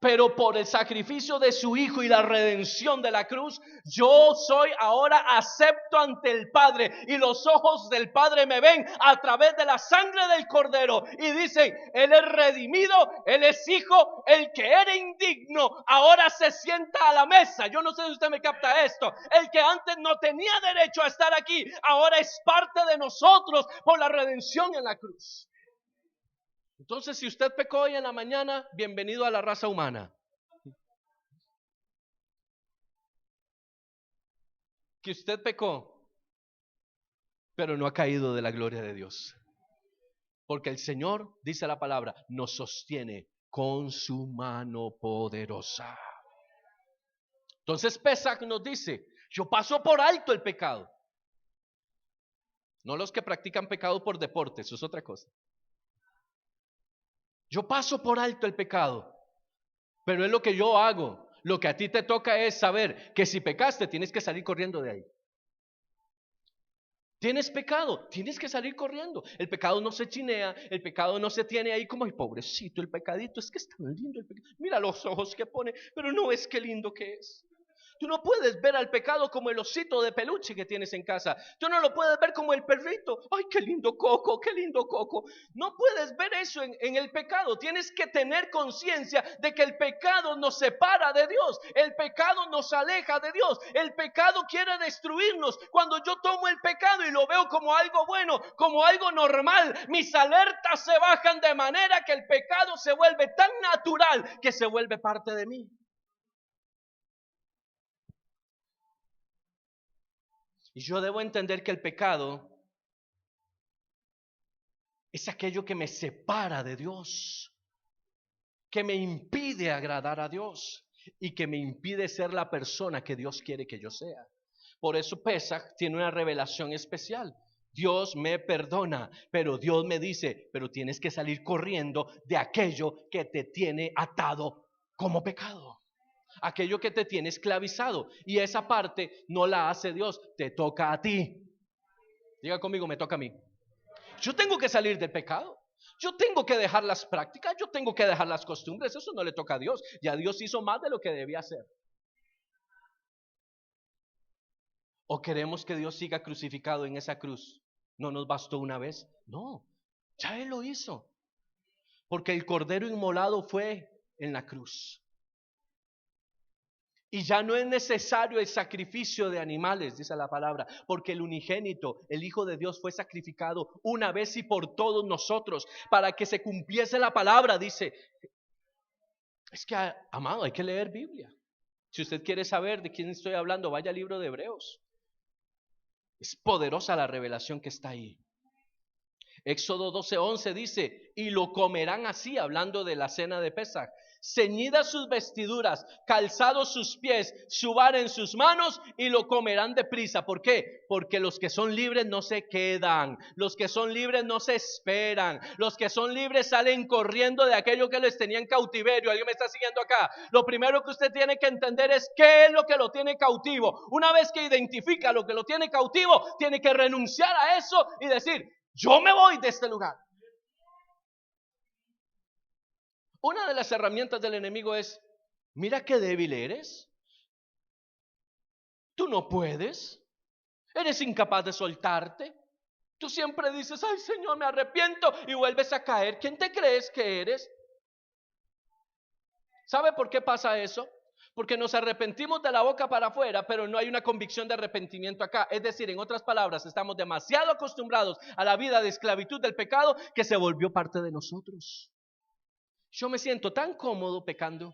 Pero por el sacrificio de su Hijo y la redención de la cruz, yo soy ahora acepto ante el Padre. Y los ojos del Padre me ven a través de la sangre del Cordero. Y dicen, Él es redimido, Él es Hijo, el que era indigno, ahora se sienta a la mesa. Yo no sé si usted me capta esto. El que antes no tenía derecho a estar aquí, ahora es parte de nosotros por la redención en la cruz. Entonces, si usted pecó hoy en la mañana, bienvenido a la raza humana. Que usted pecó, pero no ha caído de la gloria de Dios. Porque el Señor, dice la palabra, nos sostiene con su mano poderosa. Entonces Pesaj nos dice, yo paso por alto el pecado. No los que practican pecado por deporte, eso es otra cosa. Yo paso por alto el pecado, pero es lo que yo hago. Lo que a ti te toca es saber que si pecaste, tienes que salir corriendo de ahí. Tienes pecado, tienes que salir corriendo. El pecado no se chinea, el pecado no se tiene ahí como, ay, pobrecito, el pecadito, es que es tan lindo el pecado. Mira los ojos que pone, pero no es que lindo que es. Tú no puedes ver al pecado como el osito de peluche que tienes en casa. Tú no lo puedes ver como el perrito. Ay, qué lindo Coco, qué lindo Coco. No puedes ver eso en el pecado. Tienes que tener conciencia de que el pecado nos separa de Dios. El pecado nos aleja de Dios. El pecado quiere destruirnos. Cuando yo tomo el pecado y lo veo como algo bueno, como algo normal, mis alertas se bajan de manera que el pecado se vuelve tan natural que se vuelve parte de mí. Y yo debo entender que el pecado es aquello que me separa de Dios, que me impide agradar a Dios y que me impide ser la persona que Dios quiere que yo sea. Por eso Pesaj tiene una revelación especial. Dios me perdona, pero Dios me dice, pero tienes que salir corriendo de aquello que te tiene atado como pecado. Aquello que te tiene esclavizado. Y esa parte no la hace Dios, te toca a ti. Diga conmigo, me toca a mí. Yo tengo que salir del pecado. Yo tengo que dejar las prácticas, yo tengo que dejar las costumbres. Eso no le toca a Dios. Ya Dios hizo más de lo que debía hacer. ¿O queremos que Dios siga crucificado en esa cruz? ¿No nos bastó una vez? No, ya Él lo hizo. Porque el cordero inmolado fue en la cruz. Y ya no es necesario el sacrificio de animales, dice la palabra, porque el unigénito, el Hijo de Dios, fue sacrificado una vez y por todos nosotros, para que se cumpliese la palabra, dice. Es que, amado, hay que leer Biblia. Si usted quiere saber de quién estoy hablando, vaya al libro de Hebreos. Es poderosa la revelación que está ahí. Éxodo 12:11 dice, y lo comerán así, hablando de la cena de Pesaj, ceñidas sus vestiduras, calzados sus pies, su vara en sus manos, y lo comerán deprisa. ¿Por qué? Porque los que son libres no se quedan, los que son libres no se esperan, los que son libres salen corriendo de aquello que les tenía en cautiverio. ¿Alguien me está siguiendo acá? Lo primero que usted tiene que entender es qué es lo que lo tiene cautivo. Una vez que identifica lo que lo tiene cautivo, tiene que renunciar a eso y decir, yo me voy de este lugar. Una de las herramientas del enemigo es, mira qué débil eres. Tú no puedes. Eres incapaz de soltarte. Tú siempre dices, ay Señor, me arrepiento, y vuelves a caer. ¿Quién te crees que eres? ¿Sabe por qué pasa eso? Porque nos arrepentimos de la boca para afuera, pero no hay una convicción de arrepentimiento acá. Es decir, en otras palabras, estamos demasiado acostumbrados a la vida de esclavitud del pecado que se volvió parte de nosotros. Yo me siento tan cómodo pecando.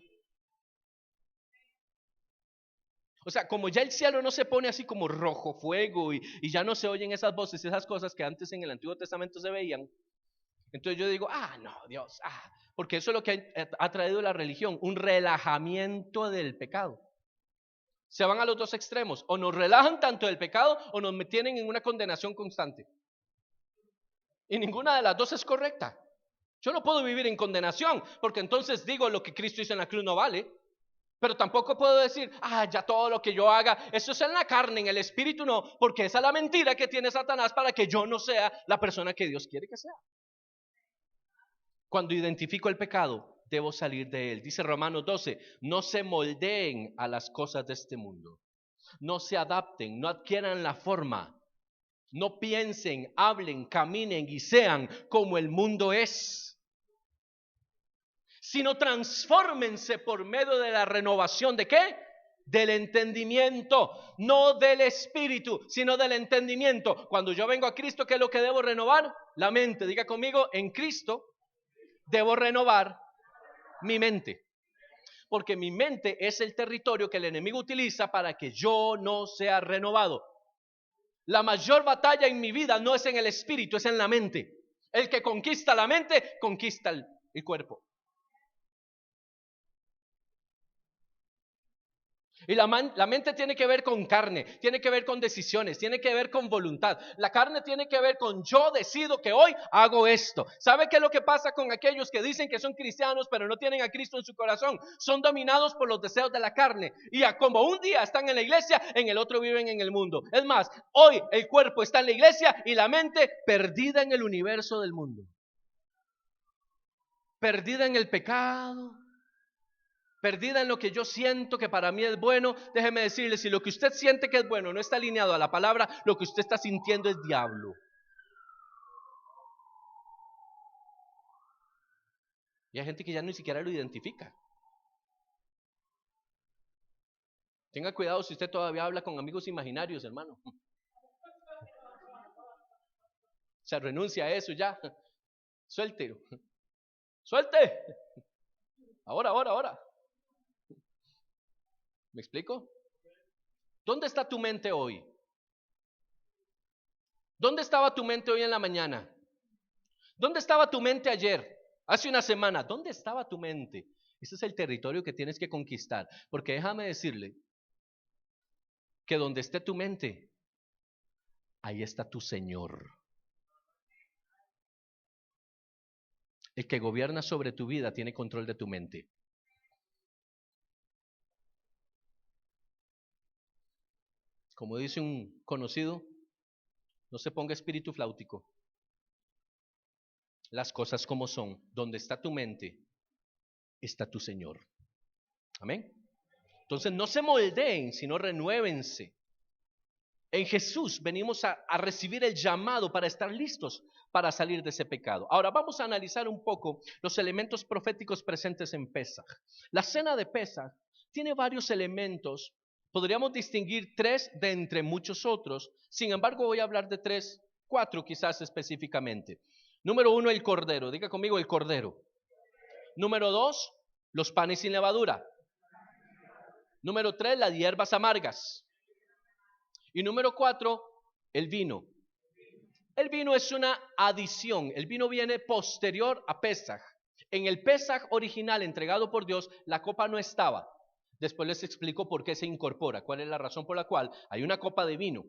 O sea, como ya el cielo no se pone así como rojo fuego y ya no se oyen esas voces, esas cosas que antes en el Antiguo Testamento se veían. Entonces yo digo, no, Dios, porque eso es lo que ha traído la religión, un relajamiento del pecado. Se van a los dos extremos, o nos relajan tanto del pecado o nos tienen en una condenación constante. Y ninguna de las dos es correcta. Yo no puedo vivir en condenación, porque entonces digo lo que Cristo hizo en la cruz no vale. Pero tampoco puedo decir, ya todo lo que yo haga, eso es en la carne, en el espíritu no, porque esa es la mentira que tiene Satanás para que yo no sea la persona que Dios quiere que sea. Cuando identifico el pecado, debo salir de él. Dice Romanos 12, no se moldeen a las cosas de este mundo. No se adapten, no adquieran la forma. No piensen, hablen, caminen y sean como el mundo es. Sino transfórmense por medio de la renovación ¿de qué? Del entendimiento, no del espíritu, sino del entendimiento. Cuando yo vengo a Cristo, ¿qué es lo que debo renovar? La mente. Diga conmigo, en Cristo debo renovar mi mente. Porque mi mente es el territorio que el enemigo utiliza para que yo no sea renovado. La mayor batalla en mi vida no es en el espíritu, es en la mente. El que conquista la mente, conquista el cuerpo. Y la mente tiene que ver con carne, tiene que ver con decisiones, tiene que ver con voluntad. La carne tiene que ver con yo decido que hoy hago esto. ¿Sabe qué es lo que pasa con aquellos que dicen que son cristianos pero no tienen a Cristo en su corazón? Son dominados por los deseos de la carne. Y como un día están en la iglesia, en el otro viven en el mundo. Es más, hoy el cuerpo está en la iglesia y la mente perdida en el universo del mundo. Perdida en el pecado. Perdida en lo que yo siento que para mí es bueno. Déjeme decirle, si lo que usted siente que es bueno no está alineado a la palabra, lo que usted está sintiendo es diablo. Y hay gente que ya ni siquiera lo identifica. Tenga cuidado si usted todavía habla con amigos imaginarios, hermano. Se renuncia a eso ya. Suéltelo. Suelte. Ahora. ¿Me explico? ¿Dónde está tu mente hoy? ¿Dónde estaba tu mente hoy en la mañana? ¿Dónde estaba tu mente ayer? Hace una semana. ¿Dónde estaba tu mente? Ese es el territorio que tienes que conquistar. Porque déjame decirle que donde esté tu mente, ahí está tu Señor. El que gobierna sobre tu vida tiene control de tu mente. Como dice un conocido, no se ponga espíritu flautico. Las cosas como son. Donde está tu mente, está tu Señor. Amén. Entonces no se moldeen, sino renuévense. En Jesús venimos a recibir el llamado para estar listos para salir de ese pecado. Ahora vamos a analizar un poco los elementos proféticos presentes en Pesaj. La cena de Pesaj tiene varios elementos. Podríamos distinguir 3 de entre muchos otros. Sin embargo, voy a hablar de 3, 4 quizás específicamente. Número 1, el cordero. Diga conmigo el cordero. Número 2, los panes sin levadura. Número 3, las hierbas amargas. Y número 4, el vino. El vino es una adición. El vino viene posterior a Pesaj. En el Pesaj original entregado por Dios, la copa no estaba. Después les explico por qué se incorpora, cuál es la razón por la cual hay una copa de vino.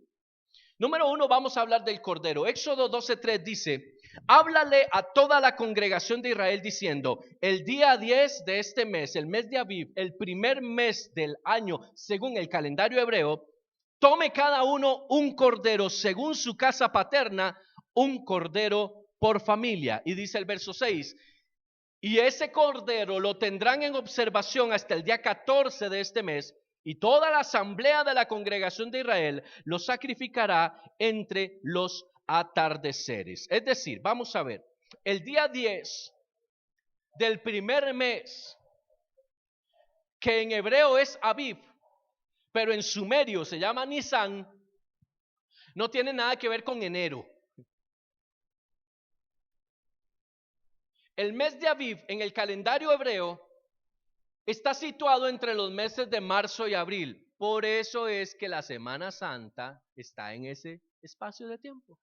Número 1, vamos a hablar del cordero. Éxodo 12:3 dice, háblale a toda la congregación de Israel diciendo, el día 10 de este mes, el mes de Aviv, el primer mes del año según el calendario hebreo, tome cada uno un cordero según su casa paterna, un cordero por familia. Y dice el verso 6, y ese cordero lo tendrán en observación hasta el día 14 de este mes, y toda la asamblea de la congregación de Israel lo sacrificará entre los atardeceres. Es decir, vamos a ver, el día 10 del primer mes que en hebreo es Aviv, pero en sumerio se llama Nisan, no tiene nada que ver con enero. El mes de Aviv en el calendario hebreo está situado entre los meses de marzo y abril. Por eso es que la Semana Santa está en ese espacio de tiempo.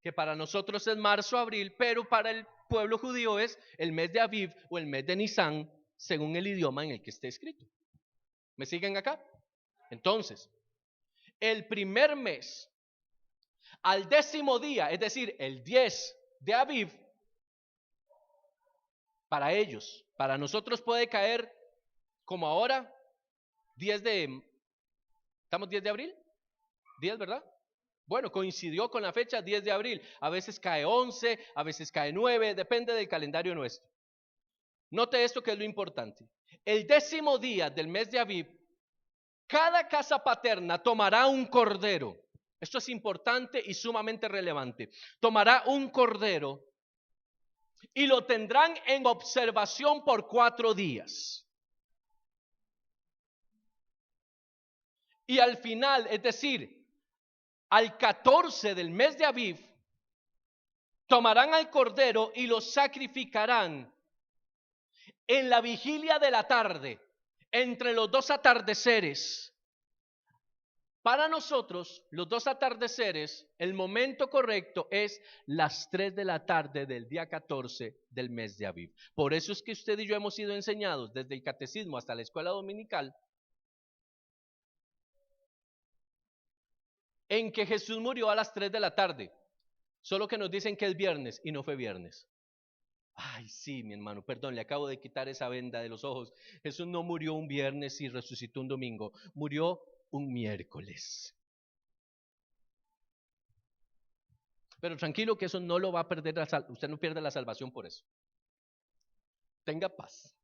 Que para nosotros es marzo, abril, pero para el pueblo judío es el mes de Aviv o el mes de Nisan, según el idioma en el que esté escrito. ¿Me siguen acá? Entonces, el primer mes, al 10º día, es decir, el 10 de Aviv, para ellos, para nosotros puede caer como ahora, 10 de, ¿estamos 10 de abril? 10, ¿verdad? Bueno, coincidió con la fecha 10 de abril. A veces cae 11, a veces cae 9, depende del calendario nuestro. Note esto que es lo importante. El 10º día del mes de Aviv, cada casa paterna tomará un cordero. Esto es importante y sumamente relevante. Tomará un cordero y lo tendrán en observación por 4 días. Y al final, es decir, al 14 del mes de Aviv, tomarán al cordero y lo sacrificarán en la vigilia de la tarde, entre los 2 atardeceres. Para nosotros, los 2 atardeceres, el momento correcto es las 3 de la tarde del día 14 del mes de Aviv. Por eso es que usted y yo hemos sido enseñados desde el catecismo hasta la escuela dominical en que Jesús murió a las 3 de la tarde. Solo que nos dicen que es viernes y no fue viernes. Ay, sí, mi hermano, perdón, le acabo de quitar esa venda de los ojos. Jesús no murió un viernes y resucitó un domingo. Murió un miércoles. Pero tranquilo que eso no lo va a perder, usted no pierde la salvación por eso. Tenga paz.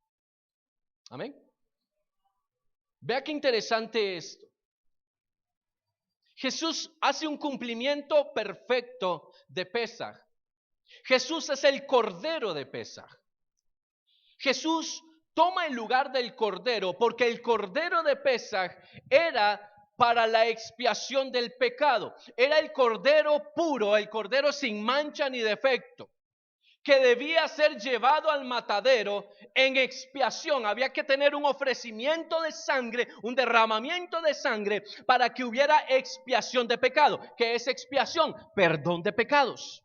Amén. Vea qué interesante esto. Jesús hace un cumplimiento perfecto de Pesaj. Jesús es el Cordero de Pesaj. Jesús toma el lugar del Cordero porque el Cordero de Pesaj era para la expiación del pecado. Era el Cordero puro, el Cordero sin mancha ni defecto, que debía ser llevado al matadero en expiación. Había que tener un ofrecimiento de sangre, un derramamiento de sangre para que hubiera expiación de pecado. ¿Qué es expiación? Perdón de pecados.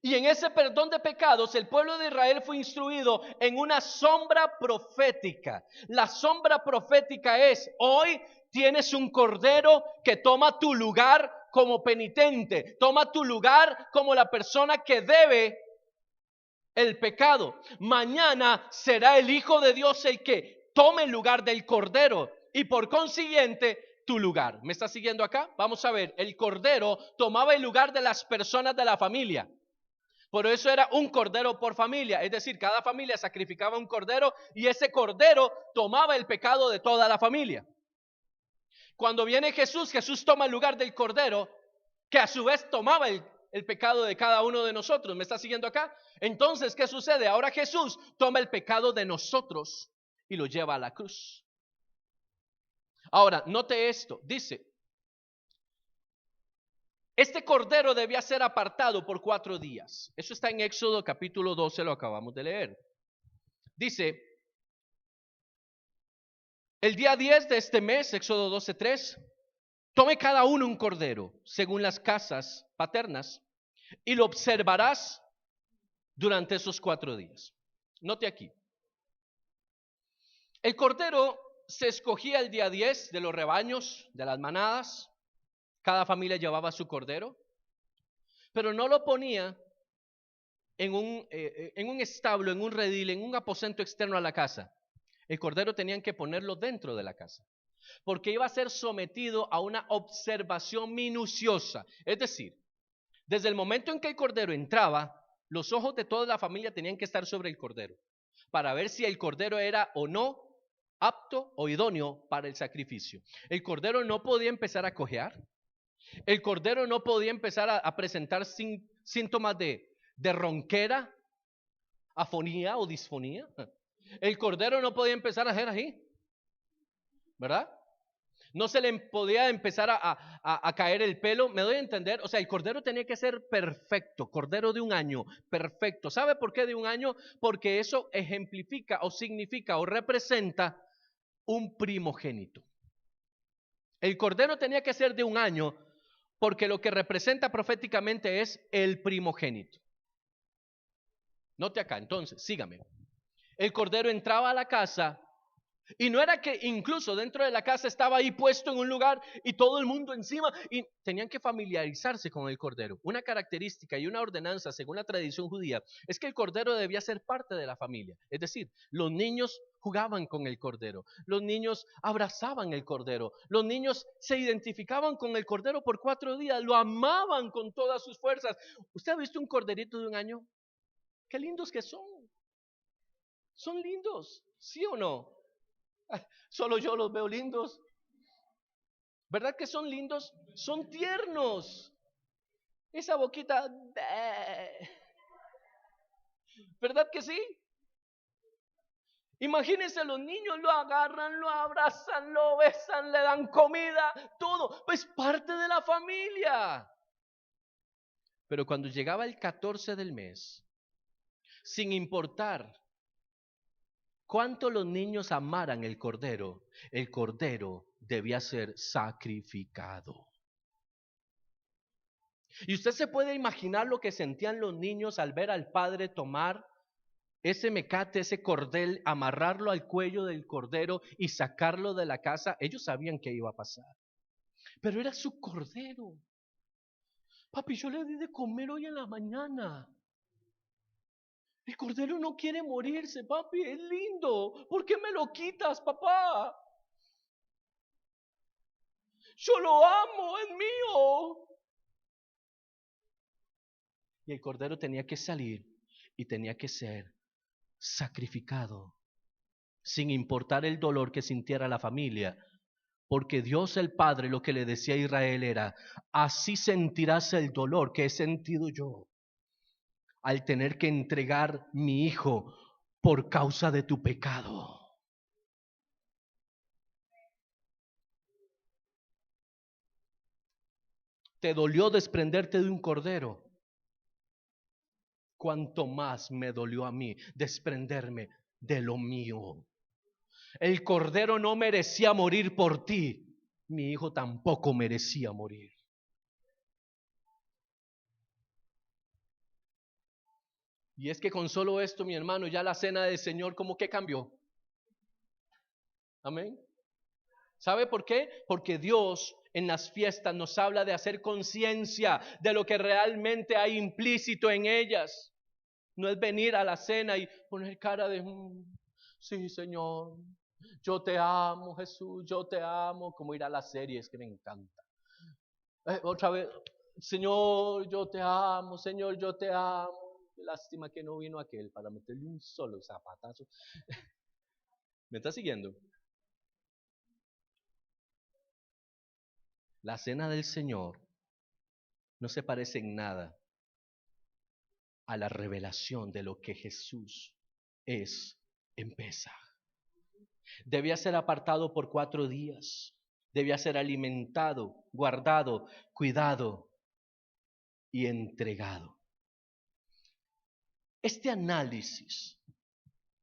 Y en ese perdón de pecados, el pueblo de Israel fue instruido en una sombra profética. La sombra profética es: hoy tienes un cordero que toma tu lugar como penitente, toma tu lugar como la persona que debe el pecado. Mañana será el Hijo de Dios el que tome el lugar del cordero y por consiguiente tu lugar. ¿Me está siguiendo acá? Vamos a ver, el cordero tomaba el lugar de las personas de la familia. Por eso era un cordero por familia, es decir, cada familia sacrificaba un cordero y ese cordero tomaba el pecado de toda la familia. Cuando viene Jesús, Jesús toma el lugar del cordero, que a su vez tomaba el pecado de cada uno de nosotros. ¿Me está siguiendo acá? Entonces, ¿qué sucede? Ahora Jesús toma el pecado de nosotros y lo lleva a la cruz. Ahora, note esto, dice: este cordero debía ser apartado por 4 días. Eso está en Éxodo capítulo 12, lo acabamos de leer. Dice: el día 10 de este mes, Éxodo 12:3, tome cada uno un cordero según las casas paternas y lo observarás durante esos 4 días. Note aquí. El cordero se escogía el día 10 de los rebaños, de las manadas. Cada familia llevaba su cordero, pero no lo ponía en un establo, en un redil, en un aposento externo a la casa. El cordero tenían que ponerlo dentro de la casa, porque iba a ser sometido a una observación minuciosa. Es decir, desde el momento en que el cordero entraba, los ojos de toda la familia tenían que estar sobre el cordero, para ver si el cordero era o no apto o idóneo para el sacrificio. El cordero no podía empezar a cojear. El cordero no podía empezar a presentar síntomas de ronquera, afonía o disfonía. El cordero no podía empezar a hacer así, ¿verdad? No se le podía empezar a caer el pelo, me doy a entender. O sea, el cordero tenía que ser perfecto, cordero de un año, perfecto. ¿Sabe por qué de un año? Porque eso ejemplifica o significa o representa un primogénito. El cordero tenía que ser de un año porque lo que representa proféticamente es el primogénito. Note acá, entonces, sígame. El cordero entraba a la casa y no era que incluso dentro de la casa estaba ahí puesto en un lugar y todo el mundo encima, y tenían que familiarizarse con el cordero. Una característica y una ordenanza según la tradición judía es que el cordero debía ser parte de la familia. Es decir, los niños jugaban con el cordero, los niños abrazaban el cordero, los niños se identificaban con el cordero por 4 días, lo amaban con todas sus fuerzas. ¿Usted ha visto un corderito de un año? Qué lindos que son. Son lindos, ¿sí o no? Solo yo los veo lindos. ¿Verdad que son lindos? Son tiernos. Esa boquita, ¿verdad que sí? Imagínense, los niños lo agarran, lo abrazan, lo besan, le dan comida, todo. Pues parte de la familia. Pero cuando llegaba el 14 del mes, sin importar cuánto los niños amaran el cordero debía ser sacrificado. Y usted se puede imaginar lo que sentían los niños al ver al padre tomar ese mecate, ese cordel, amarrarlo al cuello del cordero y sacarlo de la casa. Ellos sabían que iba a pasar, pero era su cordero. Papi, yo le di de comer hoy en la mañana. El cordero no quiere morirse, papi, es lindo. ¿Por qué me lo quitas, papá? Yo lo amo, es mío. Y el cordero tenía que salir y tenía que ser sacrificado, sin importar el dolor que sintiera la familia, porque Dios el Padre lo que le decía a Israel era: así sentirás el dolor que he sentido yo al tener que entregar mi hijo por causa de tu pecado. ¿Te dolió desprenderte de un cordero? Cuanto más me dolió a mí desprenderme de lo mío. El cordero no merecía morir por ti. Mi hijo tampoco merecía morir. Y es que con solo esto, mi hermano, ya la cena del Señor como que cambió. Amén. ¿Sabe por qué? Porque Dios en las fiestas nos habla de hacer conciencia de lo que realmente hay implícito en ellas. No es venir a la cena y poner cara de sí, Señor, yo te amo, Jesús, yo te amo, como ir a las series que me encanta. Otra vez, Señor, yo te amo, Señor, yo te amo. Lástima que no vino aquel para meterle un solo zapatazo. ¿Me está siguiendo? La cena del Señor no se parece en nada a la revelación de lo que Jesús es en Pesaj. Debía ser apartado por 4 días. Debía ser alimentado, guardado, cuidado y entregado. Este análisis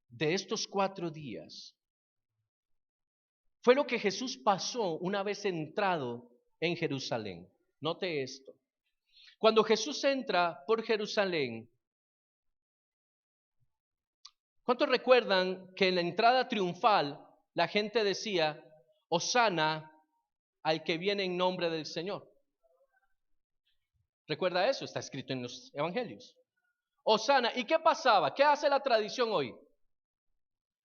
de estos 4 días fue lo que Jesús pasó una vez entrado en Jerusalén. Note esto. Cuando Jesús entra por Jerusalén, ¿cuántos recuerdan que en la entrada triunfal la gente decía: Hosana al que viene en nombre del Señor? ¿Recuerda eso? Está escrito en los evangelios. Hosana. ¿Y qué pasaba? ¿Qué hace la tradición hoy?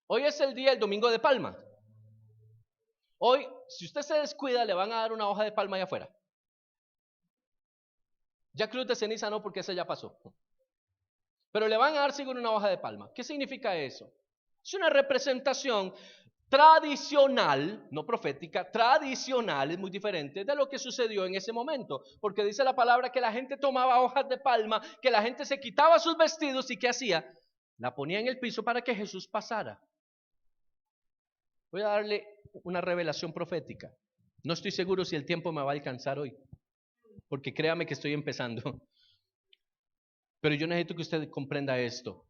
Hoy es el día, el domingo de Palma. Hoy, si usted se descuida, le van a dar una hoja de palma allá afuera. Ya cruz de ceniza no, porque esa ya pasó. Pero le van a dar seguro una hoja de palma. ¿Qué significa eso? Es una representación tradicional, no profética, tradicional, es muy diferente de lo que sucedió en ese momento, porque dice la palabra que la gente tomaba hojas de palma, que la gente se quitaba sus vestidos y ¿qué hacía? La ponía en el piso para que Jesús pasara. Voy a darle una revelación profética. No estoy seguro si el tiempo me va a alcanzar hoy, porque créame que estoy empezando. Pero yo necesito que usted comprenda esto.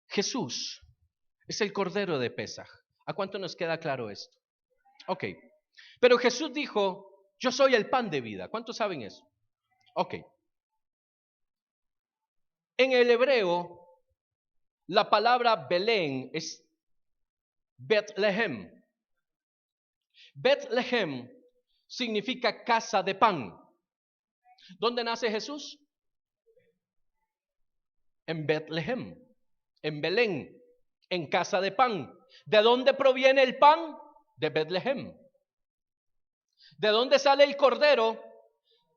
Jesús es el Cordero de Pesaj. ¿A cuánto nos queda claro esto? Ok. Pero Jesús dijo, yo soy el pan de vida. ¿Cuántos saben eso? Ok. En el hebreo, la palabra Belén es Betlehem. Betlehem significa casa de pan. ¿Dónde nace Jesús? En Betlehem, en Belén, en casa de pan. ¿De dónde proviene el pan? De Betlehem. ¿De dónde sale el cordero?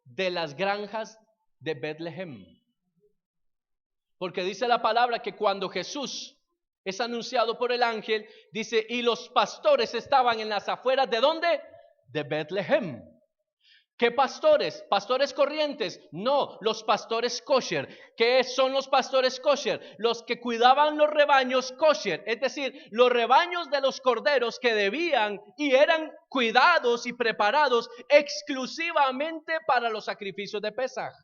De las granjas de Betlehem. Porque dice la palabra que cuando Jesús es anunciado por el ángel, dice, y los pastores estaban en las afueras, ¿de dónde? De Betlehem. ¿Qué pastores? ¿Pastores corrientes? No, los pastores kosher. ¿Qué son los pastores kosher? Los que cuidaban los rebaños kosher, es decir, los rebaños de los corderos que debían y eran cuidados y preparados exclusivamente para los sacrificios de Pesaj.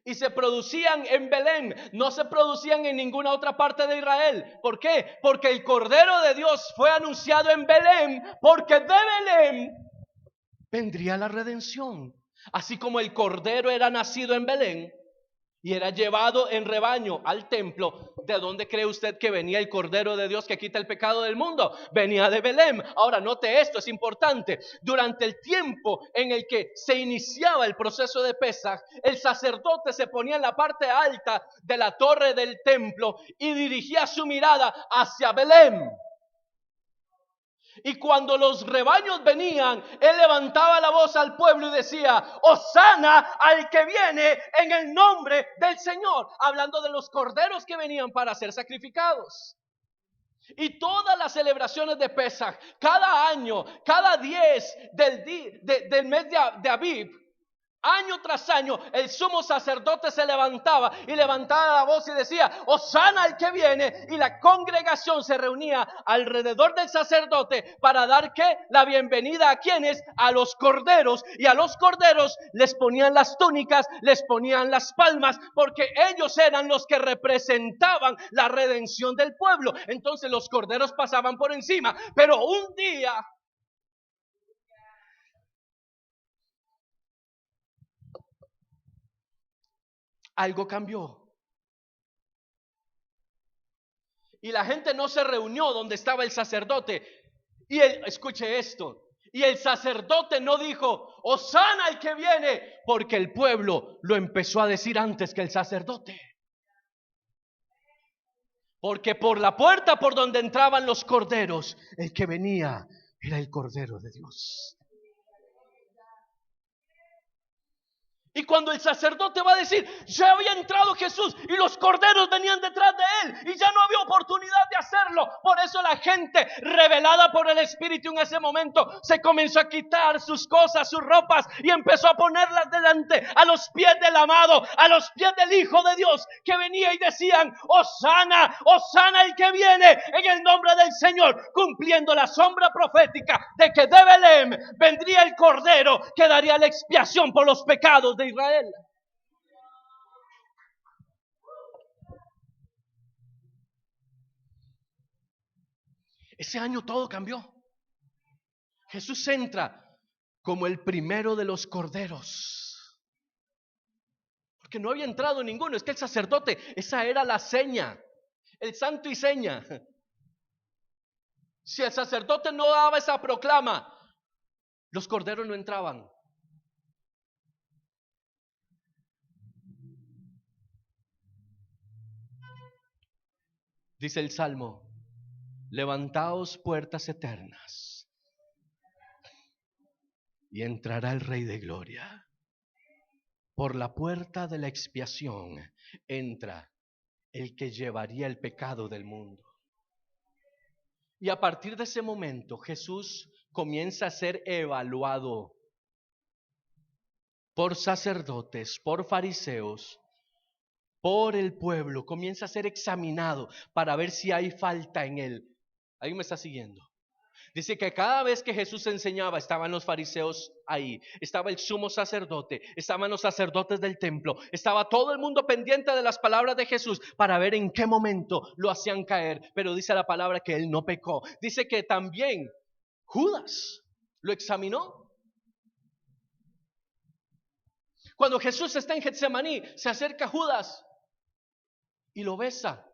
Y se producían en Belén, no se producían en ninguna otra parte de Israel. ¿Por qué? Porque el Cordero de Dios fue anunciado en Belén, porque de Belén vendría la redención. Así como el Cordero era nacido en Belén y era llevado en rebaño al templo, ¿de dónde cree usted que venía el Cordero de Dios que quita el pecado del mundo? Venía de Belén. Ahora note esto, es importante. Durante el tiempo en el que se iniciaba el proceso de Pesaj, el sacerdote se ponía en la parte alta de la torre del templo y dirigía su mirada hacia Belén. Y cuando los rebaños venían, él levantaba la voz al pueblo y decía, Hosana al que viene en el nombre del Señor, hablando de los corderos que venían para ser sacrificados. Y todas las celebraciones de Pesaj, cada año, cada 10 del mes de Abib, año tras año, el sumo sacerdote se levantaba y levantaba la voz y decía, Hosana al que viene, y la congregación se reunía alrededor del sacerdote para dar ¿qué? La bienvenida a quienes, a los corderos, y a los corderos les ponían las túnicas, les ponían las palmas, porque ellos eran los que representaban la redención del pueblo. Entonces los corderos pasaban por encima, pero un día algo cambió. Y la gente no se reunió donde estaba el sacerdote. Y escuche esto. Y el sacerdote no dijo, Hosana el que viene, porque el pueblo lo empezó a decir antes que el sacerdote. Porque por la puerta por donde entraban los corderos, el que venía era el Cordero de Dios. Y cuando el sacerdote va a decir, ya había entrado Jesús y los corderos venían detrás de él y ya no había oportunidad de hacerlo. Por eso la gente, revelada por el Espíritu en ese momento, se comenzó a quitar sus cosas, sus ropas, y empezó a ponerlas delante, a los pies del amado, a los pies del Hijo de Dios, que venía, y decían, Hosana, Hosana el que viene en el nombre del Señor, cumpliendo la sombra profética de que de Belén vendría el Cordero que daría la expiación por los pecados de Israel. Ese año todo cambió. Jesús entra como el primero de los corderos, porque no había entrado ninguno. Es que el sacerdote, esa era la seña, el santo y seña. Si el sacerdote no daba esa proclama, los corderos no entraban. Dice el Salmo, levantaos puertas eternas y entrará el Rey de Gloria. Por la puerta de la expiación entra el que llevaría el pecado del mundo. Y a partir de ese momento Jesús comienza a ser evaluado por sacerdotes, por fariseos, por el pueblo. Comienza a ser examinado para ver si hay falta en él. ¿Alguien me está siguiendo? Dice que cada vez que Jesús enseñaba, estaban los fariseos ahí, estaba el sumo sacerdote, estaban los sacerdotes del templo, estaba todo el mundo pendiente de las palabras de Jesús para ver en qué momento lo hacían caer. Pero dice la palabra que él no pecó. Dice que también Judas lo examinó. Cuando Jesús está en Getsemaní, se acerca Judas y lo besa.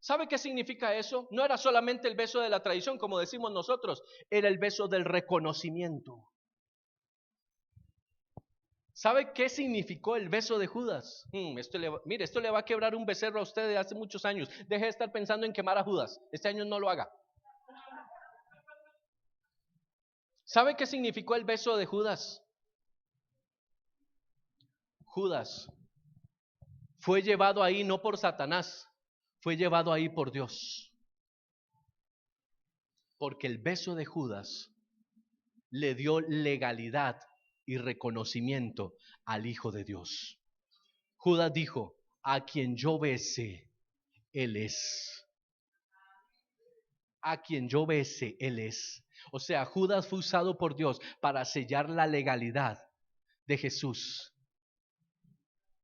¿Sabe qué significa eso? No era solamente el beso de la traición, como decimos nosotros, era el beso del reconocimiento. ¿Sabe qué significó el beso de Judas? Mire, esto le va a quebrar un becerro a usted de hace muchos años. Deje de estar pensando en quemar a Judas. Este año no lo haga. ¿Sabe qué significó el beso de Judas? Judas fue llevado ahí no por Satanás, fue llevado ahí por Dios. Porque el beso de Judas le dio legalidad y reconocimiento al Hijo de Dios. Judas dijo: a quien yo bese, Él es. A quien yo bese, Él es. O sea, Judas fue usado por Dios para sellar la legalidad de Jesús.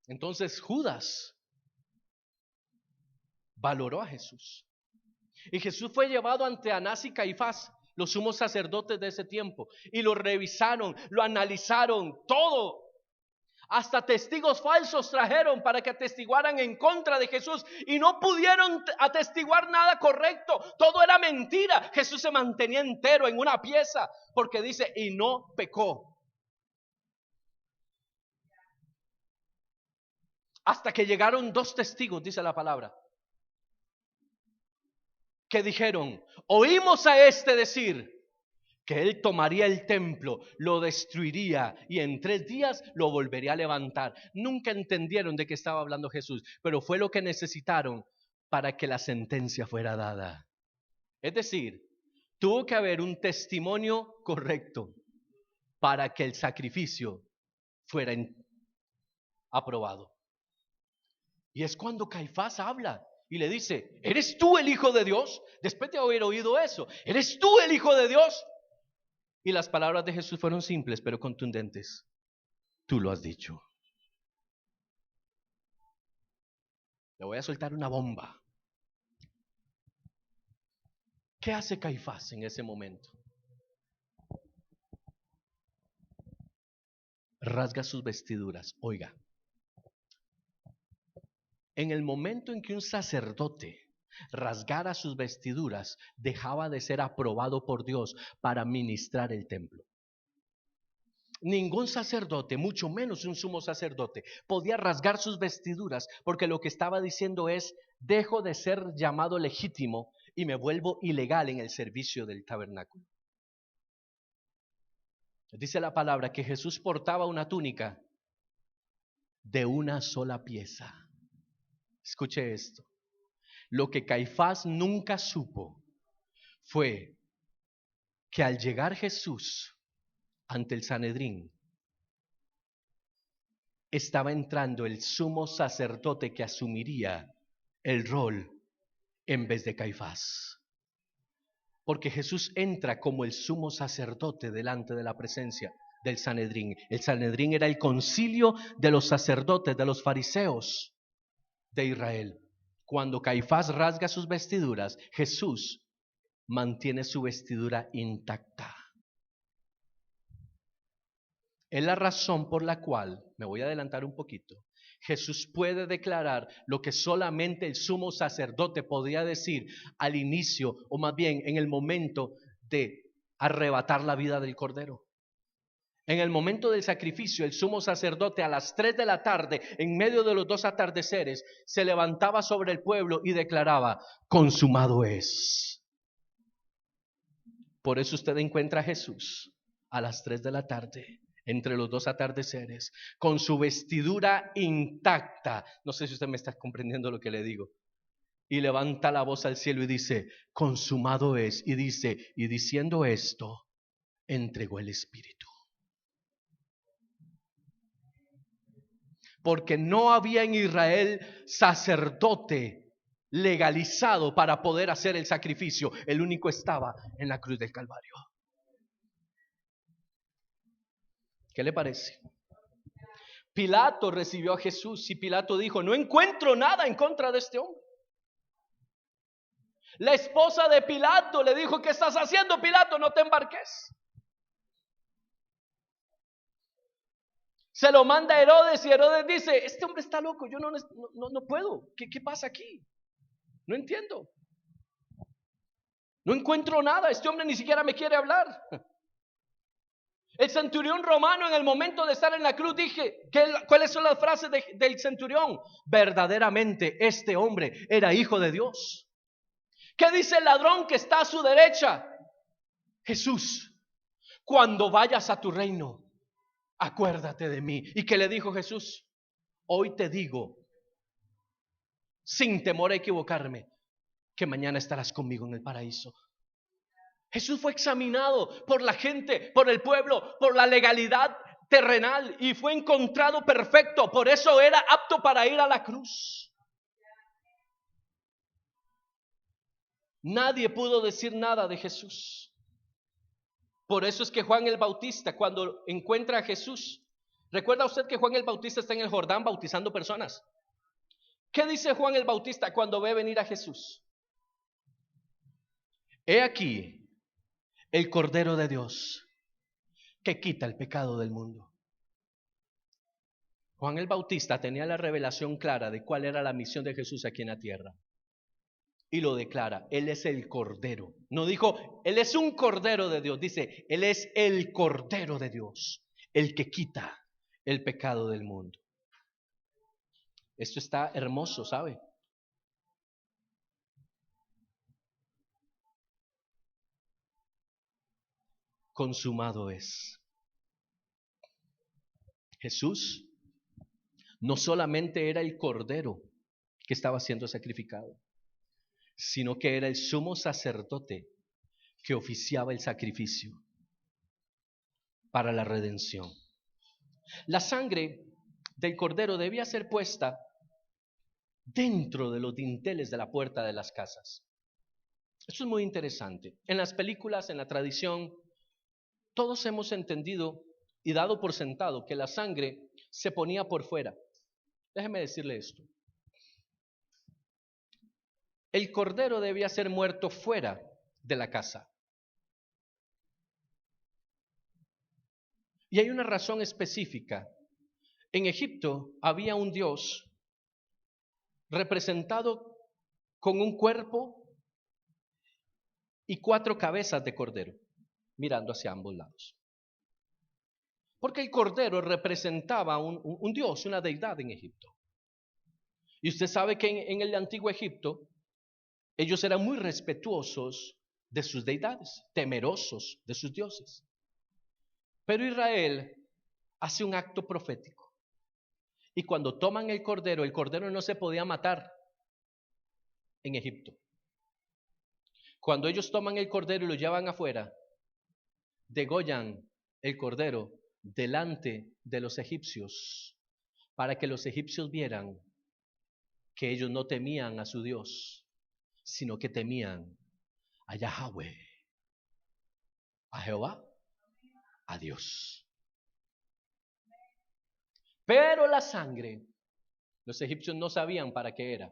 Entonces Judas valoró a Jesús. Y Jesús fue llevado ante Anás y Caifás, los sumos sacerdotes de ese tiempo, y lo revisaron, lo analizaron, todo. Hasta testigos falsos trajeron para que atestiguaran en contra de Jesús y no pudieron atestiguar nada correcto. Todo era mentira. Jesús se mantenía entero en una pieza porque dice, y no pecó. Hasta que llegaron dos testigos, dice la palabra, que dijeron: oímos a este decir que él tomaría el templo, lo destruiría y en 3 días lo volvería a levantar. Nunca entendieron de qué estaba hablando Jesús, pero fue lo que necesitaron para que la sentencia fuera dada. Es decir, tuvo que haber un testimonio correcto para que el sacrificio fuera aprobado. Y es cuando Caifás habla y le dice: ¿eres tú el Hijo de Dios? Después de haber oído eso, ¿eres tú el Hijo de Dios? Y las palabras de Jesús fueron simples pero contundentes: tú lo has dicho. Le voy a soltar una bomba. ¿Qué hace Caifás en ese momento? Rasga sus vestiduras. Oiga, en el momento en que un sacerdote rasgara sus vestiduras, dejaba de ser aprobado por Dios para ministrar el templo. Ningún sacerdote, mucho menos un sumo sacerdote, podía rasgar sus vestiduras, porque lo que estaba diciendo es: dejo de ser llamado legítimo y me vuelvo ilegal en el servicio del tabernáculo. Dice la palabra que Jesús portaba una túnica de una sola pieza. Escuche esto. Lo que Caifás nunca supo fue que al llegar Jesús ante el Sanedrín, estaba entrando el sumo sacerdote que asumiría el rol en vez de Caifás. Porque Jesús entra como el sumo sacerdote delante de la presencia del Sanedrín. El Sanedrín era el concilio de los sacerdotes, de los fariseos de Israel. Cuando Caifás rasga sus vestiduras, Jesús mantiene su vestidura intacta. Es la razón por la cual, me voy a adelantar un poquito, Jesús puede declarar lo que solamente el sumo sacerdote podía decir al inicio, o más bien en el momento de arrebatar la vida del cordero. En el momento del sacrificio, el sumo sacerdote a las 3 de la tarde, en medio de los 2 atardeceres, se levantaba sobre el pueblo y declaraba: consumado es. Por eso usted encuentra a Jesús a las 3 de la tarde, entre los 2 atardeceres, con su vestidura intacta. No sé si usted me está comprendiendo lo que le digo. Y levanta la voz al cielo y dice: consumado es. Y dice, y diciendo esto, entregó el Espíritu. Porque no había en Israel sacerdote legalizado para poder hacer el sacrificio. El único estaba en la cruz del Calvario. ¿Qué le parece? Pilato recibió a Jesús y Pilato dijo: no encuentro nada en contra de este hombre. La esposa de Pilato le dijo: ¿qué estás haciendo, Pilato? No te embarques. Se lo manda Herodes y Herodes dice: este hombre está loco, yo no puedo. ¿Qué pasa aquí? No entiendo. No encuentro nada, este hombre ni siquiera me quiere hablar. El centurión romano, en el momento de estar en la cruz, dije: ¿cuáles son las frases del centurión? Verdaderamente este hombre era hijo de Dios. ¿Qué dice el ladrón que está a su derecha? Jesús, cuando vayas a tu reino, acuérdate de mí. ¿Y qué le dijo Jesús? Hoy te digo, sin temor a equivocarme, que mañana estarás conmigo en el paraíso. Jesús fue examinado por la gente, por el pueblo, por la legalidad terrenal y fue encontrado perfecto. Por eso era apto para ir a la cruz. Nadie pudo decir nada de Jesús. Por eso es que Juan el Bautista, cuando encuentra a Jesús, ¿recuerda usted que Juan el Bautista está en el Jordán bautizando personas? ¿Qué dice Juan el Bautista cuando ve venir a Jesús? He aquí el Cordero de Dios que quita el pecado del mundo. Juan el Bautista tenía la revelación clara de cuál era la misión de Jesús aquí en la tierra. Y lo declara: Él es el Cordero. No dijo: Él es un Cordero de Dios. Dice: Él es el Cordero de Dios, el que quita el pecado del mundo. Esto está hermoso, ¿sabe? Consumado es. Jesús no solamente era el Cordero que estaba siendo sacrificado, sino que era el sumo sacerdote que oficiaba el sacrificio para la redención. La sangre del Cordero debía ser puesta dentro de los dinteles de la puerta de las casas. Esto es muy interesante. En las películas, en la tradición, todos hemos entendido y dado por sentado que la sangre se ponía por fuera. Déjeme decirle esto. El cordero debía ser muerto fuera de la casa. Y hay una razón específica. En Egipto había un dios representado con un cuerpo y 4 cabezas de cordero, mirando hacia ambos lados. Porque el cordero representaba un dios, una deidad en Egipto. Y usted sabe que en el antiguo Egipto, ellos eran muy respetuosos de sus deidades, temerosos de sus dioses. Pero Israel hace un acto profético. Y cuando toman el cordero no se podía matar en Egipto. Cuando ellos toman el cordero y lo llevan afuera, degollan el cordero delante de los egipcios, para que los egipcios vieran que ellos no temían a su Dios, sino que temían a Yahweh, a Jehová, a Dios. Pero la sangre, los egipcios no sabían para qué era.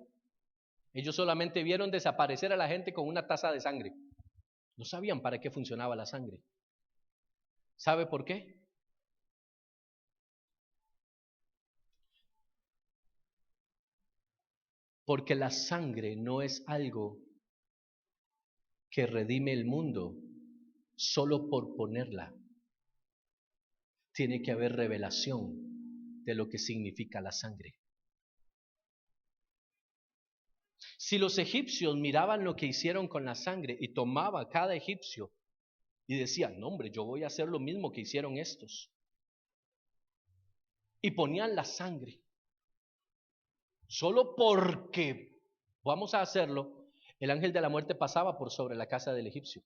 Ellos solamente vieron desaparecer a la gente con una taza de sangre. No sabían para qué funcionaba la sangre. ¿Sabe por qué? Porque la sangre no es algo que redime el mundo solo por ponerla. Tiene que haber revelación de lo que significa la sangre. Si los egipcios miraban lo que hicieron con la sangre y tomaba cada egipcio y decía: no hombre, yo voy a hacer lo mismo que hicieron estos, y ponían la sangre solo porque vamos a hacerlo, el ángel de la muerte pasaba por sobre la casa del egipcio.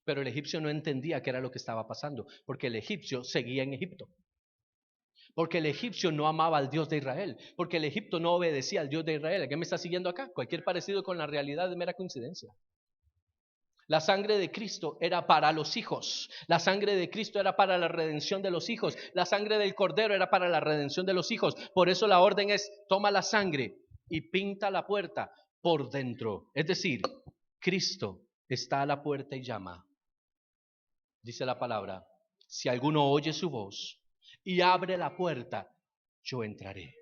Pero el egipcio no entendía qué era lo que estaba pasando, porque el egipcio seguía en Egipto. Porque el egipcio no amaba al Dios de Israel, porque el egipto no obedecía al Dios de Israel. ¿Qué me está siguiendo acá? Cualquier parecido con la realidad es mera coincidencia. La sangre de Cristo era para los hijos. La sangre de Cristo era para la redención de los hijos. La sangre del Cordero era para la redención de los hijos. Por eso la orden es: toma la sangre y pinta la puerta por dentro. Es decir, Cristo está a la puerta y llama. Dice la palabra: si alguno oye su voz y abre la puerta, yo entraré.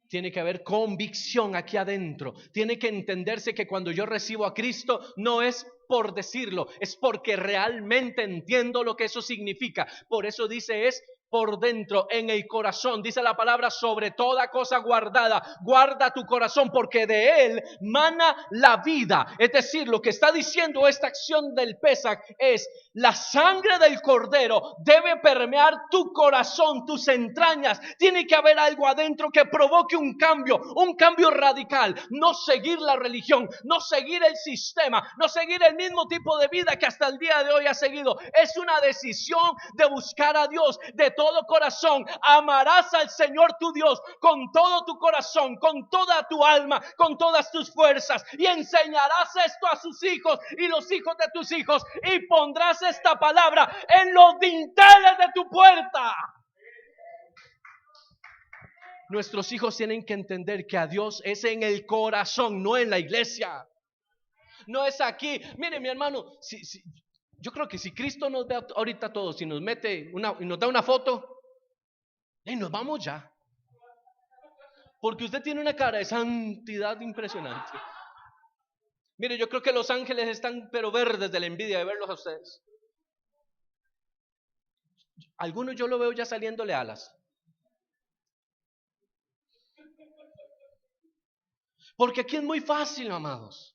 Tiene que haber convicción aquí adentro. Tiene que entenderse que cuando yo recibo a Cristo no es por decirlo, es porque realmente entiendo lo que eso significa. Por eso dice: es por dentro, en el corazón. Dice la palabra: sobre toda cosa guardada, guarda tu corazón, porque de él mana la vida. Es decir, lo que está diciendo esta acción del Pesaj es: la sangre del Cordero debe permear tu corazón, tus entrañas. Tiene que haber algo adentro que provoque un cambio radical. No seguir la religión, no seguir el sistema, no seguir el mismo tipo de vida que hasta el día de hoy ha seguido. Es una decisión de buscar a Dios de todo corazón. Amarás al Señor tu Dios con todo tu corazón, con toda tu alma, con todas tus fuerzas, y enseñarás esto a sus hijos y los hijos de tus hijos, y pondrás esta palabra en los dinteles de tu puerta. Nuestros hijos tienen que entender que a Dios es en el corazón, no en la iglesia. No es aquí. Mire, mi hermano, yo creo que si Cristo nos ve ahorita todos y nos mete y nos da una foto, y nos vamos ya. Porque usted tiene una cara de santidad impresionante. Mire, yo creo que los ángeles están pero verdes de la envidia de verlos a ustedes. Algunos yo lo veo ya saliéndole alas. Porque aquí es muy fácil, amados.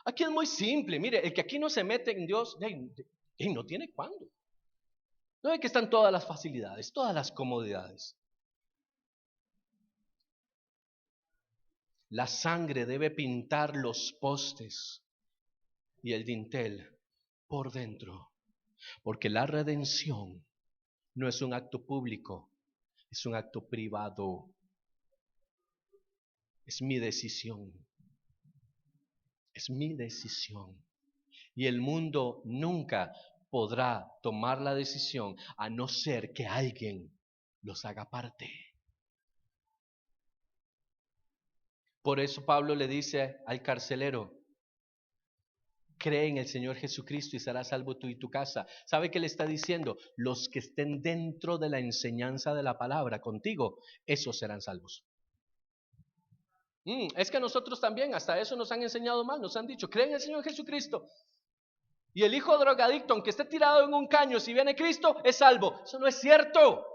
Aquí es muy simple. Mire, el que aquí no se mete en Dios, no tiene cuándo. No ve que están todas las facilidades, todas las comodidades. La sangre debe pintar los postes y el dintel por dentro. Porque la redención no es un acto público, es un acto privado. Es mi decisión. Es mi decisión. Y el mundo nunca podrá tomar la decisión a no ser que alguien los haga parte. Por eso Pablo le dice al carcelero: cree en el Señor Jesucristo y serás salvo tú y tu casa. ¿Sabe qué le está diciendo? Los que estén dentro de la enseñanza de la palabra contigo, esos serán salvos. Es que nosotros también, hasta eso nos han enseñado mal. Nos han dicho: cree en el Señor Jesucristo. Y el hijo drogadicto, aunque esté tirado en un caño, si viene Cristo, es salvo. Eso no es cierto.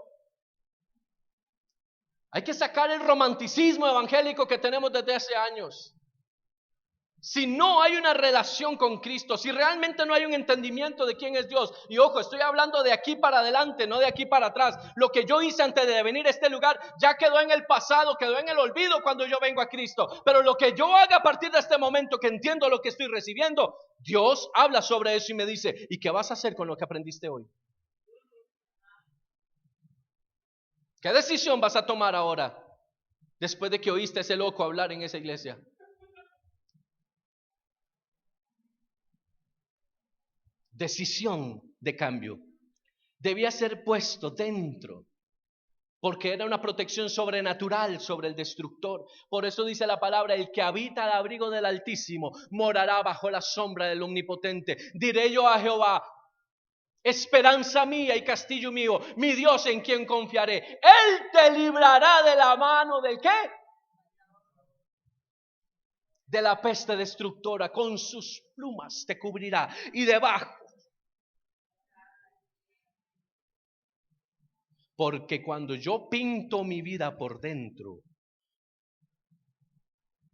Hay que sacar el romanticismo evangélico que tenemos desde hace años. Si no hay una relación con Cristo, si realmente no hay un entendimiento de quién es Dios, y ojo, estoy hablando de aquí para adelante, no de aquí para atrás. Lo que yo hice antes de venir a este lugar ya quedó en el pasado, quedó en el olvido cuando yo vengo a Cristo. Pero lo que yo haga a partir de este momento, que entiendo lo que estoy recibiendo, Dios habla sobre eso y me dice: ¿y qué vas a hacer con lo que aprendiste hoy? ¿Qué decisión vas a tomar ahora, después de que oíste a ese loco hablar en esa iglesia? Decisión de cambio. Debía ser puesto dentro, porque era una protección sobrenatural sobre el destructor. Por eso dice la palabra: el que habita al abrigo del Altísimo morará bajo la sombra del Omnipotente. Diré yo a Jehová: esperanza mía y castillo mío, mi Dios en quien confiaré. Él te librará de la mano ¿del qué? De la peste destructora. Con sus plumas te cubrirá, y debajo. Porque cuando yo pinto mi vida por dentro,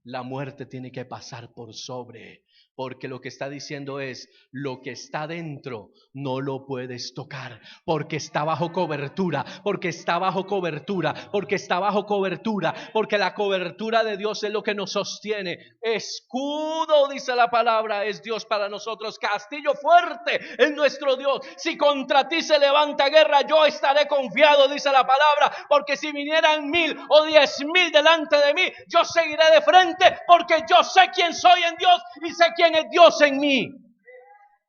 la muerte tiene que pasar por sobre, Porque lo que está diciendo es, lo que está dentro no lo puedes tocar, porque está bajo cobertura, porque está bajo cobertura, porque está bajo cobertura, porque la cobertura de Dios es lo que nos sostiene. Escudo, dice la palabra, es Dios para nosotros, castillo fuerte es nuestro Dios. Si contra ti se levanta guerra, yo estaré confiado, dice la palabra, porque si vinieran 1000 o 10,000 delante de mí, yo seguiré de frente, porque yo sé quién soy en Dios y sé quién es Dios en mí.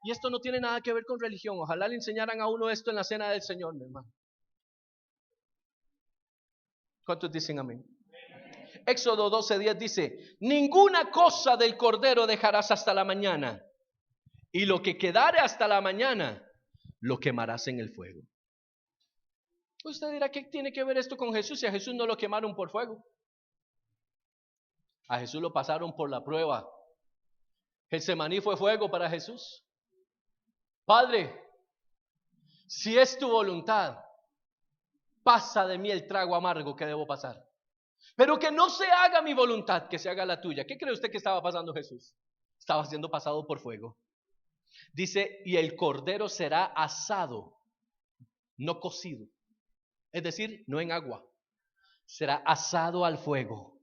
Y esto no tiene nada que ver con religión. Ojalá le enseñaran a uno esto en la cena del Señor, mi hermano. ¿Cuántos dicen amén? Éxodo 12:10 dice: ninguna cosa del cordero dejarás hasta la mañana, y lo que quedare hasta la mañana lo quemarás en el fuego. Usted dirá, ¿qué tiene que ver esto con Jesús? Si a Jesús no lo quemaron por fuego, a Jesús lo pasaron por la prueba. Getsemaní fue fuego para Jesús. Padre, si es tu voluntad, pasa de mí el trago amargo que debo pasar, pero que no se haga mi voluntad, que se haga la tuya. ¿Qué cree usted que estaba pasando Jesús? Estaba siendo pasado por fuego. Dice, y el cordero será asado, no cocido, es decir, no en agua, será asado al fuego.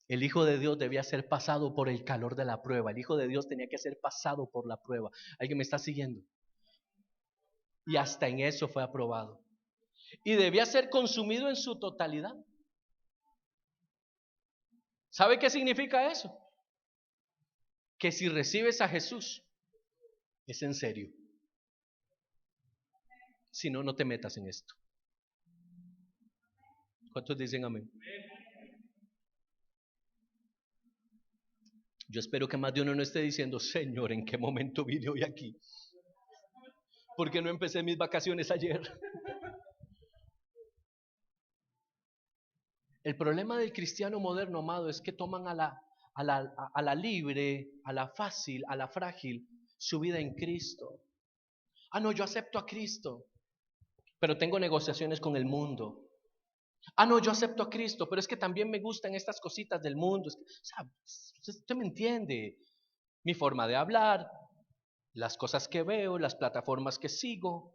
El Hijo de Dios debía ser pasado por el calor de la prueba. El Hijo de Dios tenía que ser pasado por la prueba. ¿Alguien me está siguiendo? Y hasta en eso fue aprobado. Y debía ser consumido en su totalidad. ¿Sabe qué significa eso? Que si recibes a Jesús, es en serio. Si no, no te metas en esto. ¿Cuántos dicen amén? Yo espero que más de uno no esté diciendo, Señor, ¿en qué momento vine hoy aquí? ¿Por qué no empecé mis vacaciones ayer? El problema del cristiano moderno, amado, es que toman a la libre, a la fácil, a la frágil, su vida en Cristo. Ah, no, yo acepto a Cristo, pero tengo negociaciones con el mundo. Ah, no, yo acepto a Cristo, pero es que también me gustan estas cositas del mundo. Es que, o sea, usted me entiende. Mi forma de hablar, las cosas que veo, las plataformas que sigo,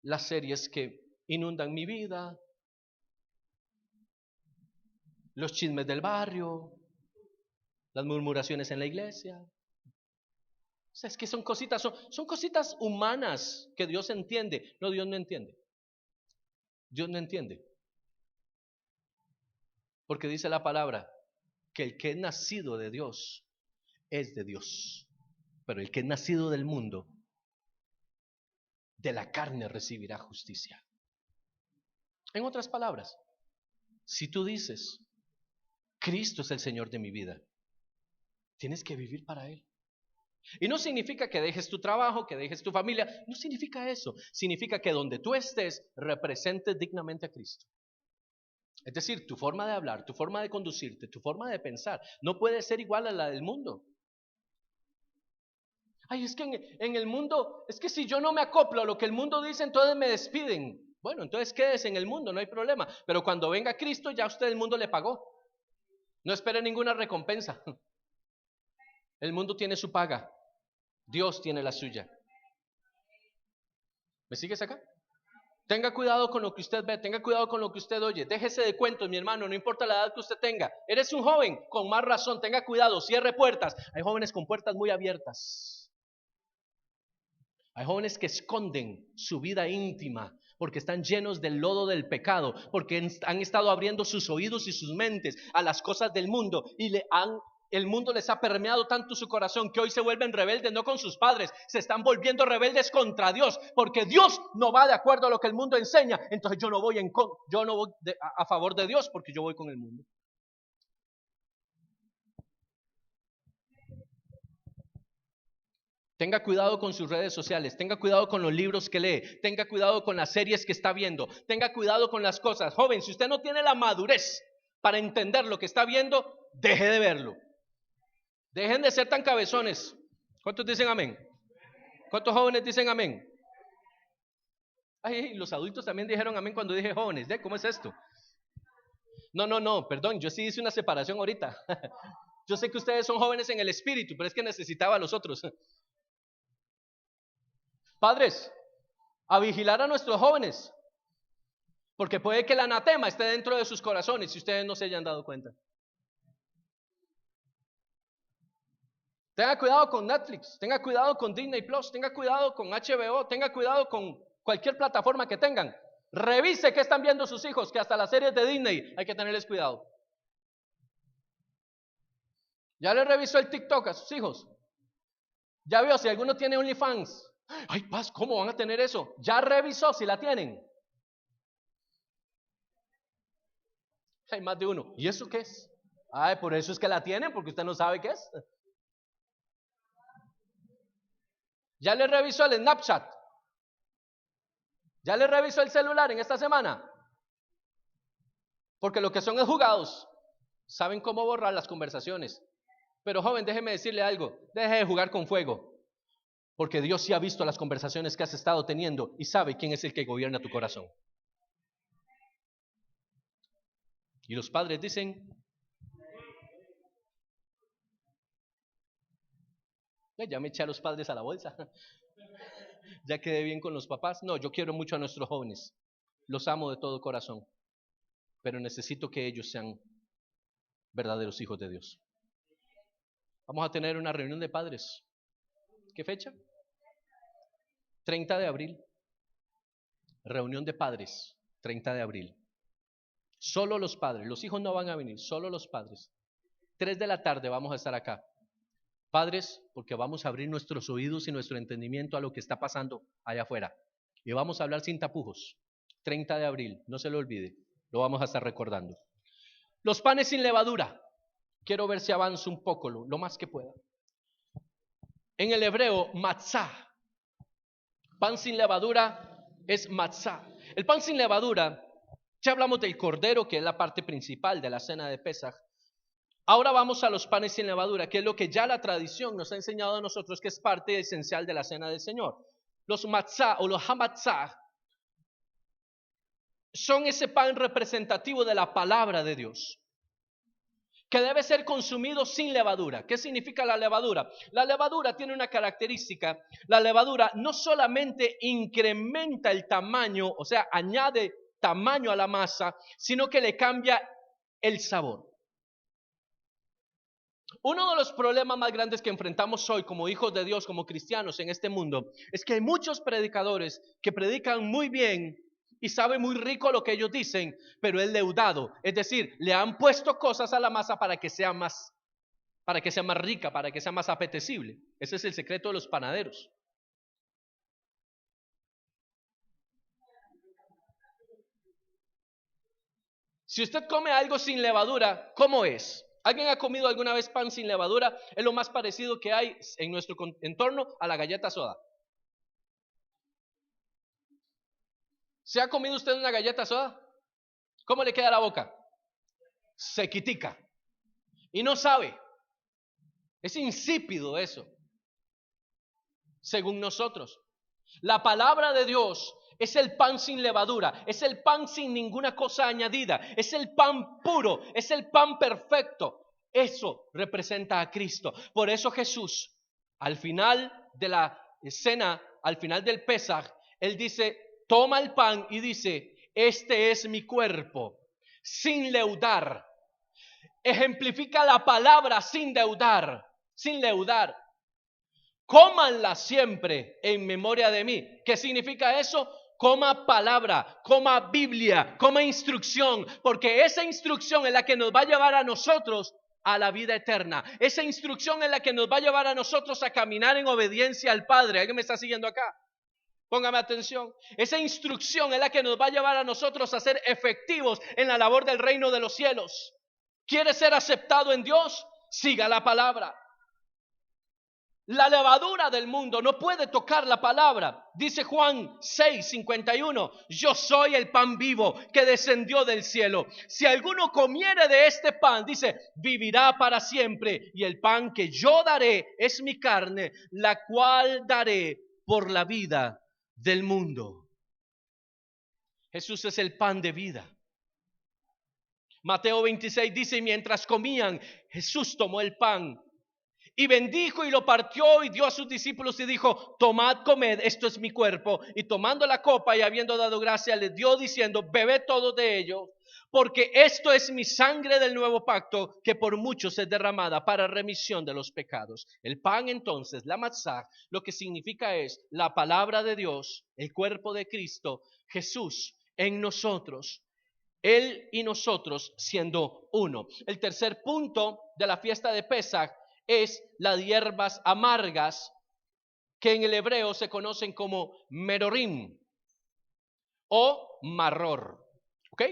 las series que inundan mi vida, los chismes del barrio, las murmuraciones en la iglesia. O sea, es que son cositas, son cositas humanas que Dios entiende. No, Dios no entiende. Dios no entiende. Porque dice la palabra que el que es nacido de Dios es de Dios. Pero el que es nacido del mundo, de la carne recibirá justicia. En otras palabras, si tú dices, Cristo es el Señor de mi vida, tienes que vivir para Él. Y no significa que dejes tu trabajo, que dejes tu familia, no significa eso. Significa que donde tú estés, representes dignamente a Cristo. Es decir, tu forma de hablar, tu forma de conducirte, tu forma de pensar, no puede ser igual a la del mundo. Ay, es que en el mundo, es que si yo no me acoplo a lo que el mundo dice, entonces me despiden. Bueno, entonces quédese en el mundo, no hay problema. Pero cuando venga Cristo, ya usted el mundo le pagó. No espere ninguna recompensa. El mundo tiene su paga. Dios tiene la suya. ¿Me sigues acá? Tenga cuidado con lo que usted ve, tenga cuidado con lo que usted oye. Déjese de cuentos, mi hermano, no importa la edad que usted tenga. Eres un joven, con más razón, tenga cuidado, cierre puertas. Hay jóvenes con puertas muy abiertas. Hay jóvenes que esconden su vida íntima porque están llenos del lodo del pecado, porque han estado abriendo sus oídos y sus mentes a las cosas del mundo y el mundo les ha permeado tanto su corazón que hoy se vuelven rebeldes, no con sus padres, se están volviendo rebeldes contra Dios, porque Dios no va de acuerdo a lo que el mundo enseña. Entonces yo no voy a favor de Dios, porque yo voy con el mundo. Tenga cuidado con sus redes sociales, tenga cuidado con los libros que lee, tenga cuidado con las series que está viendo, tenga cuidado con las cosas. Joven, si usted no tiene la madurez para entender lo que está viendo, deje de verlo. Dejen de ser tan cabezones. ¿Cuántos dicen amén? ¿Cuántos jóvenes dicen amén? Ay, los adultos también dijeron amén cuando dije jóvenes. ¿Cómo es esto? No, perdón, yo sí hice una separación ahorita. Yo sé que ustedes son jóvenes en el espíritu, pero es que necesitaba a los otros. Padres, a vigilar a nuestros jóvenes, porque puede que el anatema esté dentro de sus corazones si ustedes no se hayan dado cuenta. Tenga cuidado con Netflix, tenga cuidado con Disney Plus, tenga cuidado con HBO, tenga cuidado con cualquier plataforma que tengan. Revise qué están viendo sus hijos, que hasta las series de Disney hay que tenerles cuidado. ¿Ya le revisó el TikTok a sus hijos? ¿Ya vio si alguno tiene OnlyFans? Ay, Paz, ¿cómo van a tener eso? ¿Ya revisó si la tienen? Hay más de uno. ¿Y eso qué es? Ay, por eso es que la tienen, porque usted no sabe qué es. ¿Ya le revisó el Snapchat? ¿Ya le revisó el celular en esta semana? Porque lo que son es jugados. Saben cómo borrar las conversaciones. Pero joven, déjeme decirle algo. Deje de jugar con fuego. Porque Dios sí ha visto las conversaciones que has estado teniendo y sabe quién es el que gobierna tu corazón. Y los padres dicen, ya me eché a los padres a la bolsa. Ya quedé bien con los papás. No, yo quiero mucho a nuestros jóvenes. Los amo de todo corazón. Pero necesito que ellos sean verdaderos hijos de Dios. Vamos a tener una reunión de padres. ¿Qué fecha? 30 de abril. Reunión de padres. 30 de abril. Solo los padres. Los hijos no van a venir. Solo los padres. 3 de la tarde vamos a estar acá. Padres, porque vamos a abrir nuestros oídos y nuestro entendimiento a lo que está pasando allá afuera. Y vamos a hablar sin tapujos. 30 de abril, no se lo olvide. Lo vamos a estar recordando. Los panes sin levadura. Quiero ver si avanzo un poco, lo más que pueda. En el hebreo, matzah. Pan sin levadura es matzah. El pan sin levadura, ya hablamos del cordero, que es la parte principal de la cena de Pesaj. Ahora vamos a los panes sin levadura, que es lo que ya la tradición nos ha enseñado a nosotros, que es parte esencial de la cena del Señor. Los matzah o los hamatzah son ese pan representativo de la palabra de Dios, que debe ser consumido sin levadura. ¿Qué significa la levadura? La levadura tiene una característica. La levadura no solamente incrementa el tamaño, o sea, añade tamaño a la masa, sino que le cambia el sabor. Uno de los problemas más grandes que enfrentamos hoy como hijos de Dios, como cristianos en este mundo, es que hay muchos predicadores que predican muy bien y saben muy rico lo que ellos dicen, pero es leudado. Es decir, le han puesto cosas a la masa para que sea más rica, para que sea más apetecible. Ese es el secreto de los panaderos. Si usted come algo sin levadura, ¿cómo es? ¿Alguien ha comido alguna vez pan sin levadura? Es lo más parecido que hay en nuestro entorno a la galleta soda. ¿Se ha comido usted una galleta soda? ¿Cómo le queda la boca? Sequitica. Y no sabe. Es insípido eso. Según nosotros. La palabra de Dios es el pan sin levadura, es el pan sin ninguna cosa añadida, es el pan puro, es el pan perfecto. Eso representa a Cristo. Por eso Jesús, al final de la cena, al final del Pesaj, Él dice, toma el pan y dice, este es mi cuerpo, sin leudar. Ejemplifica la palabra sin leudar, sin leudar. Cómanla siempre en memoria de mí. ¿Qué significa eso? Coma palabra, coma Biblia, coma instrucción, porque esa instrucción es la que nos va a llevar a nosotros a la vida eterna. Esa instrucción es la que nos va a llevar a nosotros a caminar en obediencia al Padre. ¿Alguien me está siguiendo acá? Póngame atención. Esa instrucción es la que nos va a llevar a nosotros a ser efectivos en la labor del reino de los cielos. ¿Quiere ser aceptado en Dios? Siga la palabra. La levadura del mundo no puede tocar la palabra. Dice Juan 6:51, yo soy el pan vivo que descendió del cielo. Si alguno comiere de este pan, dice, vivirá para siempre. Y el pan que yo daré es mi carne, la cual daré por la vida del mundo. Jesús es el pan de vida. Mateo 26 dice, mientras comían, Jesús tomó el pan y bendijo y lo partió y dio a sus discípulos y dijo, tomad, comed, esto es mi cuerpo. Y tomando la copa y habiendo dado gracia, les dio diciendo, bebed todos de ello, porque esto es mi sangre del nuevo pacto, que por muchos es derramada para remisión de los pecados. El pan entonces, la matzah, lo que significa es la palabra de Dios, el cuerpo de Cristo, Jesús en nosotros. Él y nosotros siendo uno. El tercer punto de la fiesta de Pesaj es las hierbas amargas, que en el hebreo se conocen como merorim o marror. ¿Ok?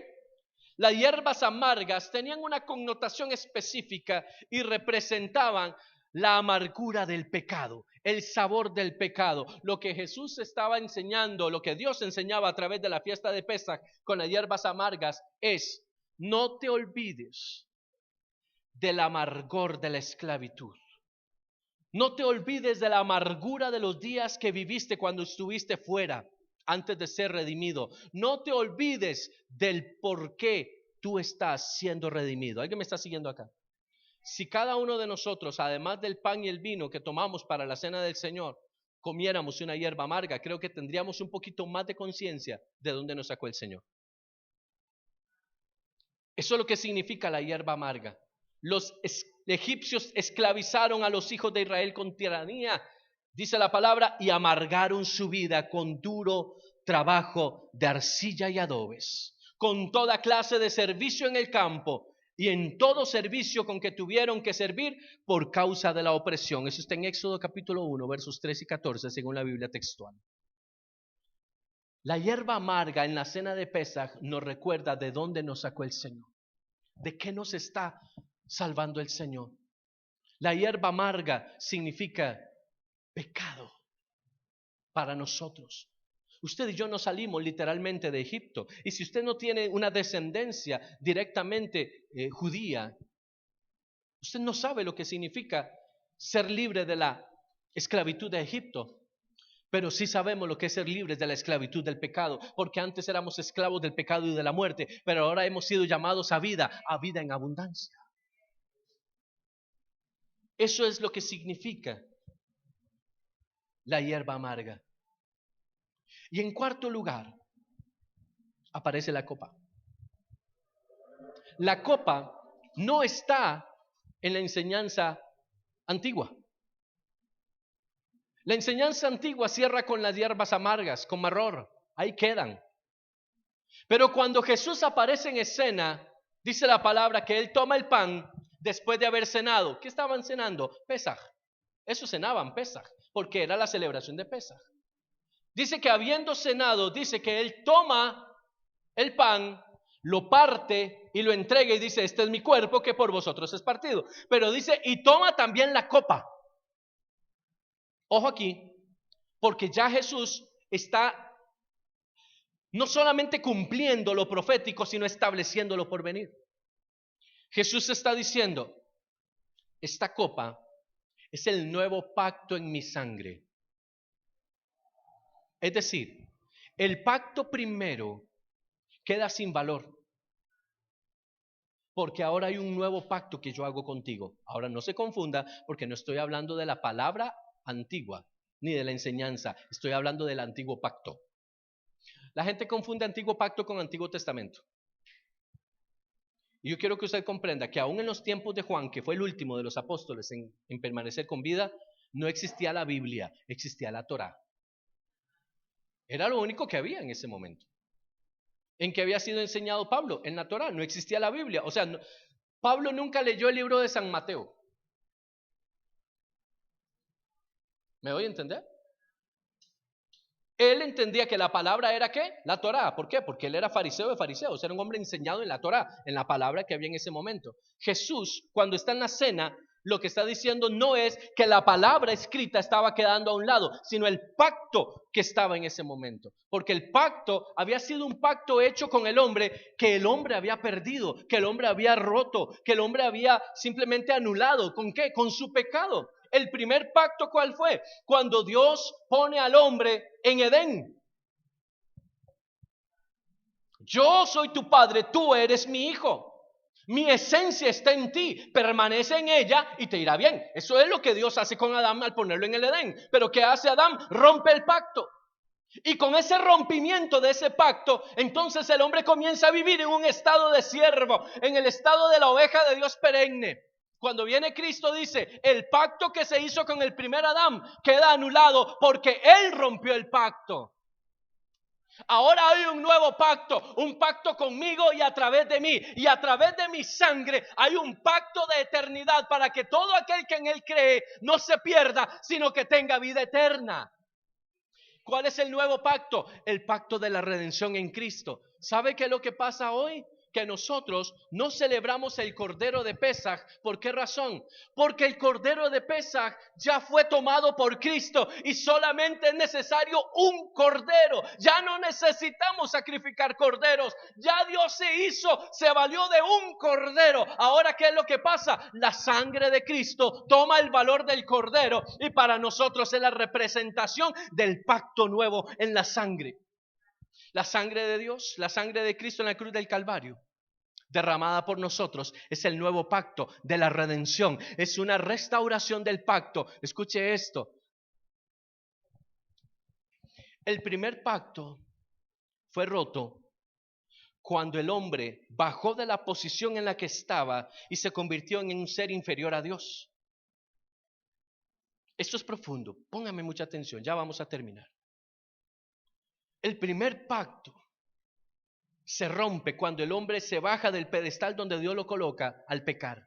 Las hierbas amargas tenían una connotación específica y representaban la amargura del pecado, el sabor del pecado. Lo que Jesús estaba enseñando, lo que Dios enseñaba a través de la fiesta de Pesaj con las hierbas amargas es: no te olvides del amargor de la esclavitud. No te olvides de la amargura de los días que viviste cuando estuviste fuera, antes de ser redimido. No te olvides del por qué tú estás siendo redimido. ¿Alguien me está siguiendo acá? Si cada uno de nosotros, además del pan y el vino que tomamos para la cena del Señor, comiéramos una hierba amarga, creo que tendríamos un poquito más de conciencia de dónde nos sacó el Señor. Eso es lo que significa la hierba amarga. Los egipcios esclavizaron a los hijos de Israel con tiranía, dice la palabra, y amargaron su vida con duro trabajo de arcilla y adobes, con toda clase de servicio en el campo y en todo servicio con que tuvieron que servir por causa de la opresión. Eso está en Éxodo capítulo 1, versos 3 y 14, según la Biblia textual. La hierba amarga en la cena de Pesaj nos recuerda de dónde nos sacó el Señor, de qué nos está salvando el Señor. La hierba amarga significa pecado para nosotros. Usted y yo no salimos literalmente de Egipto, y si usted no tiene una descendencia directamente judía, usted no sabe lo que significa ser libre de la esclavitud de Egipto. Pero sí sabemos lo que es ser libres de la esclavitud del pecado, porque antes éramos esclavos del pecado y de la muerte, pero ahora hemos sido llamados a vida en abundancia. Eso es lo que significa la hierba amarga. Y en cuarto lugar, aparece la copa. La copa no está en la enseñanza antigua. La enseñanza antigua cierra con las hierbas amargas, con marror, ahí quedan. Pero cuando Jesús aparece en escena, dice la palabra que Él toma el pan después de haber cenado. ¿Qué estaban cenando? Pesaj. Eso cenaban, Pesaj, porque era la celebración de Pesaj. Dice que habiendo cenado, dice que Él toma el pan, lo parte y lo entrega y dice, este es mi cuerpo que por vosotros es partido. Pero dice, y toma también la copa. Ojo aquí, porque ya Jesús está no solamente cumpliendo lo profético, sino estableciéndolo por venir. Jesús está diciendo, esta copa es el nuevo pacto en mi sangre. Es decir, el pacto primero queda sin valor, porque ahora hay un nuevo pacto que yo hago contigo. Ahora no se confunda, porque no estoy hablando de la palabra antigua, ni de la enseñanza, estoy hablando del antiguo pacto. La gente confunde antiguo pacto con Antiguo Testamento. Y yo quiero que usted comprenda que aún en los tiempos de Juan, que fue el último de los apóstoles en permanecer con vida, no existía la Biblia, existía la Torá. Era lo único que había en ese momento. ¿En qué había sido enseñado Pablo? En la Torá, no existía la Biblia. O sea, Pablo nunca leyó el libro de San Mateo. ¿Me doy a entender? Él entendía que la palabra era ¿qué? La Torá. ¿Por qué? Porque él era fariseo de fariseos, era un hombre enseñado en la Torá, en la palabra que había en ese momento. Jesús, cuando está en la cena, lo que está diciendo no es que la palabra escrita estaba quedando a un lado, sino el pacto que estaba en ese momento. Porque el pacto había sido un pacto hecho con el hombre que el hombre había perdido, que el hombre había roto, que el hombre había simplemente anulado. ¿Con qué? Con su pecado. El primer pacto, ¿cuál fue? Cuando Dios pone al hombre en Edén. Yo soy tu padre, tú eres mi hijo. Mi esencia está en ti, permanece en ella y te irá bien. Eso es lo que Dios hace con Adán al ponerlo en el Edén. Pero ¿qué hace Adán? Rompe el pacto. Y con ese rompimiento de ese pacto, entonces el hombre comienza a vivir en un estado de siervo, en el estado de la oveja de Dios perenne. Cuando viene Cristo dice, el pacto que se hizo con el primer Adán queda anulado porque él rompió el pacto. Ahora hay un nuevo pacto, un pacto conmigo y a través de mí. Y a través de mi sangre hay un pacto de eternidad para que todo aquel que en él cree no se pierda, sino que tenga vida eterna. ¿Cuál es el nuevo pacto? El pacto de la redención en Cristo. ¿Sabe qué es lo que pasa hoy? Que nosotros no celebramos el Cordero de Pesaj. ¿Por qué razón? Porque el Cordero de Pesaj ya fue tomado por Cristo y solamente es necesario un Cordero. Ya no necesitamos sacrificar corderos. Ya Dios se valió de un Cordero. Ahora, ¿qué es lo que pasa? La sangre de Cristo toma el valor del Cordero y para nosotros es la representación del pacto nuevo en la sangre. La sangre de Dios, la sangre de Cristo en la cruz del Calvario, derramada por nosotros, es el nuevo pacto de la redención. Es una restauración del pacto. Escuche esto. El primer pacto fue roto cuando el hombre bajó de la posición en la que estaba y se convirtió en un ser inferior a Dios. Esto es profundo. Póngame mucha atención. Ya vamos a terminar. El primer pacto se rompe cuando el hombre se baja del pedestal donde Dios lo coloca al pecar.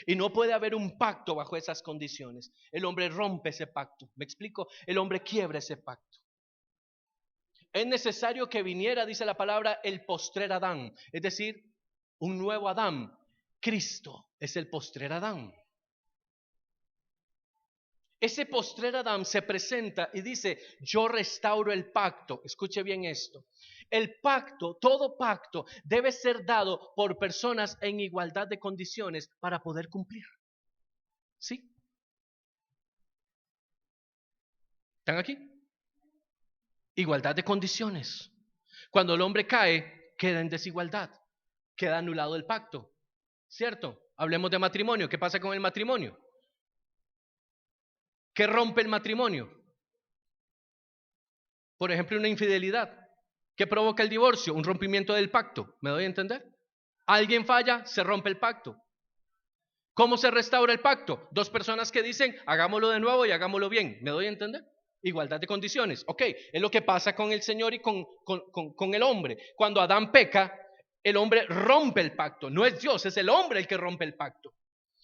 Y no puede haber un pacto bajo esas condiciones. El hombre rompe ese pacto. ¿Me explico? El hombre quiebra ese pacto. Es necesario que viniera, dice la palabra, el postrer Adán. Es decir, un nuevo Adán. Cristo es el postrer Adán. Ese postrer Adán se presenta y dice, yo restauro el pacto. Escuche bien esto. El pacto, todo pacto, debe ser dado por personas en igualdad de condiciones para poder cumplir. ¿Sí? ¿Están aquí? Igualdad de condiciones. Cuando el hombre cae, queda en desigualdad. Queda anulado el pacto. ¿Cierto? Hablemos de matrimonio. ¿Qué pasa con el matrimonio? ¿Qué rompe el matrimonio? Por ejemplo, una infidelidad. ¿Qué provoca el divorcio? Un rompimiento del pacto. ¿Me doy a entender? Alguien falla, se rompe el pacto. ¿Cómo se restaura el pacto? Dos personas que dicen, hagámoslo de nuevo y hagámoslo bien. ¿Me doy a entender? Igualdad de condiciones. Ok, es lo que pasa con el Señor y con el hombre. Cuando Adán peca, el hombre rompe el pacto. No es Dios, es el hombre el que rompe el pacto.